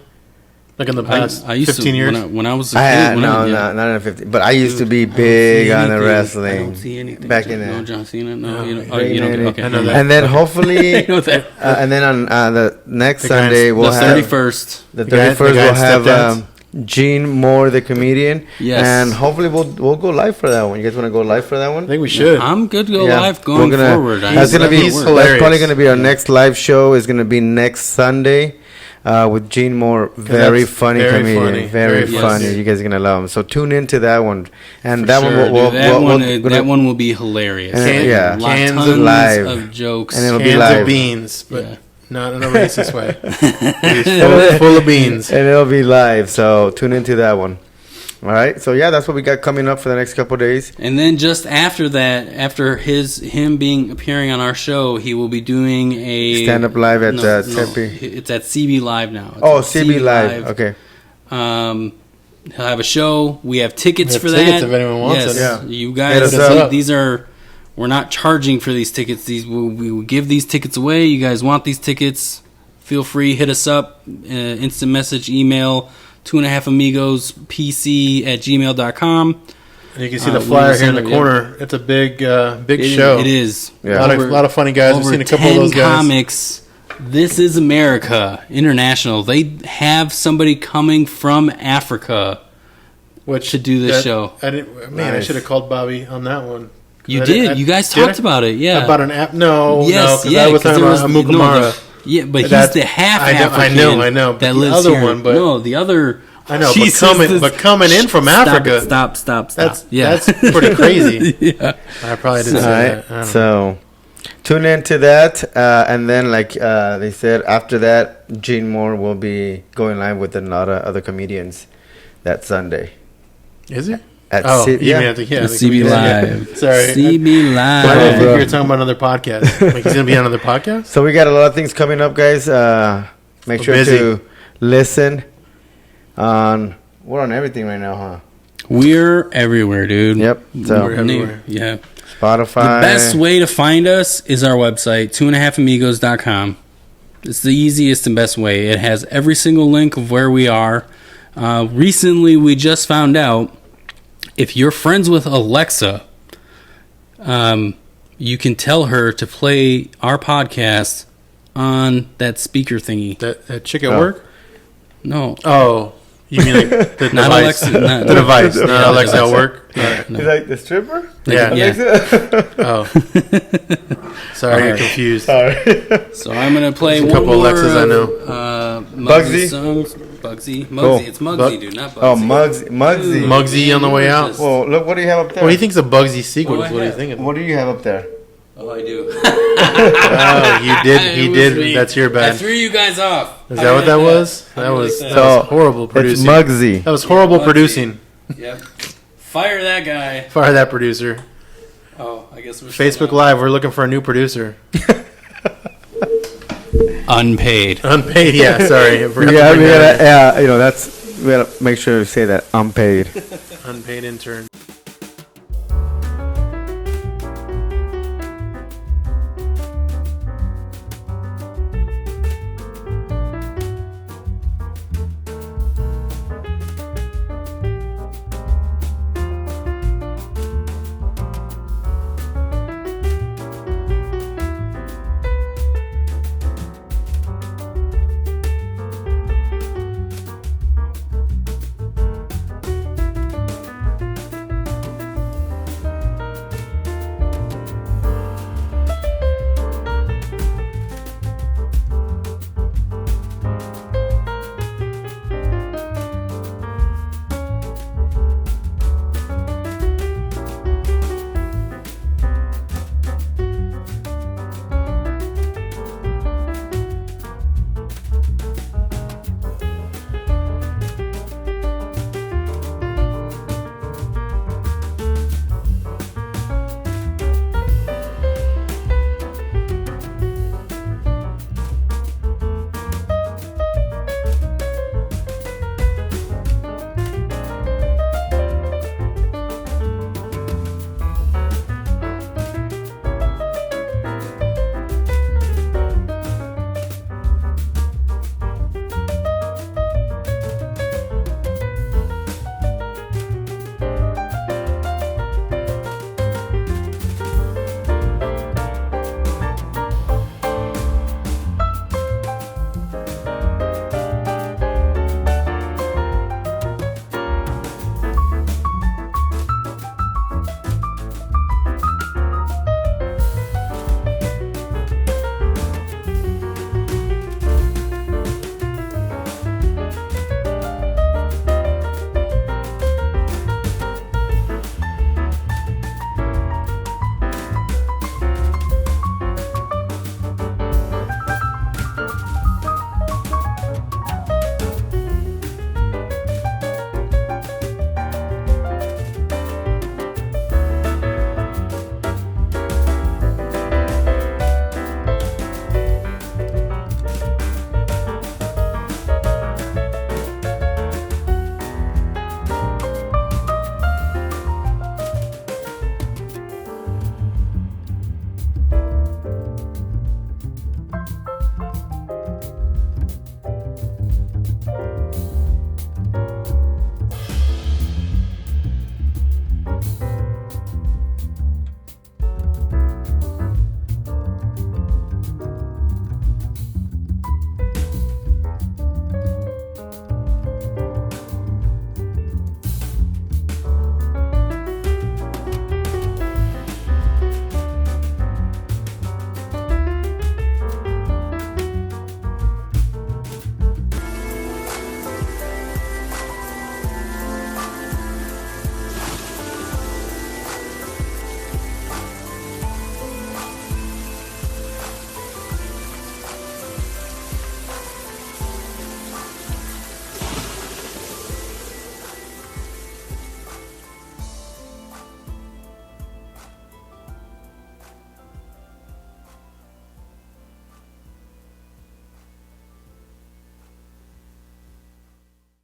Like in the past I used 15 years? When I was a kid. Not in 15. But I used to be big on the wrestling. I don't see anything. Back in there. No John Cena? No, you don't. Okay. I know that. And then hopefully, I know that. and then on the next Sunday, we'll the have 31st. The 31st, we'll have Gene Moore, the comedian. Yes. And hopefully we'll go live for that one. You guys want to go live for that one? I think we should. I'm good to go live going forward. That's hilarious. probably going to be our next live show. Is going to be next Sunday. With Gene Moore, very funny comedian, very funny. You guys are gonna love him. So tune into that one, and that one will be hilarious. Cans of live of jokes, and it'll cans be live. Of beans, but not in a racist way. It's full of beans, and it'll be live. So tune into that one. All right, so that's what we got coming up for the next couple of days. And then just after that, after him appearing on our show, he will be doing a stand-up live at Tempe. It's at CB Live now. CB Live. Okay. He'll have a show. We have tickets for that. Tickets if anyone wants it. Yeah. You guys, we're not charging for these tickets. We will give these tickets away. You guys want these tickets? Feel free, hit us up, instant message, email. 2.5amigospc@gmail.com. And you can see the flyer here in the corner. It's a big show. It is. Yeah. A lot of funny guys. We've seen a couple of those guys. Comics. This is America International. They have somebody coming from Africa to do this show. I should have called Bobby on that one. You did. You guys talked about it. Yeah. About an app? No. Yes. No, I was talking about Amukamara. Yeah, but he's the half African. I know. That lives here. The other. I know, but coming in from Africa. Stop. That's pretty crazy. Yeah. I probably didn't say that. So tune into that, and then they said after that, Gene Moore will be going live with a lot of other comedians that Sunday. Is he? CB Live. Sorry. CB Live. I didn't think you were talking about another podcast. He's going to be on another podcast? So we got a lot of things coming up, guys. Make sure to listen. We're on everything right now, huh? We're everywhere, dude. Yep. So we're everywhere. Yeah. Spotify. The best way to find us is our website, 2.5amigos.com. It's the easiest and best way. It has every single link of where we are. Recently, we just found out if you're friends with Alexa, you can tell her to play our podcast on that speaker thingy. That chick at work? No. Oh. You mean like the not device? Alexa, the device, not Alexa at work? No. You like the stripper? Yeah. Oh. Sorry, you're confused. Sorry. So I'm going to play a couple Alexas I know. Bugsy songs. Bugsy. Muggsy. It's Muggsy, dude, not Bugsy. Oh, Muggsy. Muggsy on the way out. Well, look, what do you have up there? Well, he thinks a Bugsy sequel is what he's thinking. What do you have up there? Oh, I do. Oh, you did. He It was did. me. That's your I bad. threw you guys off. Is that what that was? How That do you was like that that? was horrible It's producing. Muggsy. That was horrible Muggsy. producing. Yep. Fire that guy. Fire that producer. Oh, I guess we're still Facebook on. Live. We're looking for a new producer. Unpaid. Unpaid. Yeah. Sorry. I forgot to Yeah, bring we that gotta, yeah, you know, we gotta make sure to say that unpaid. in. Unpaid intern.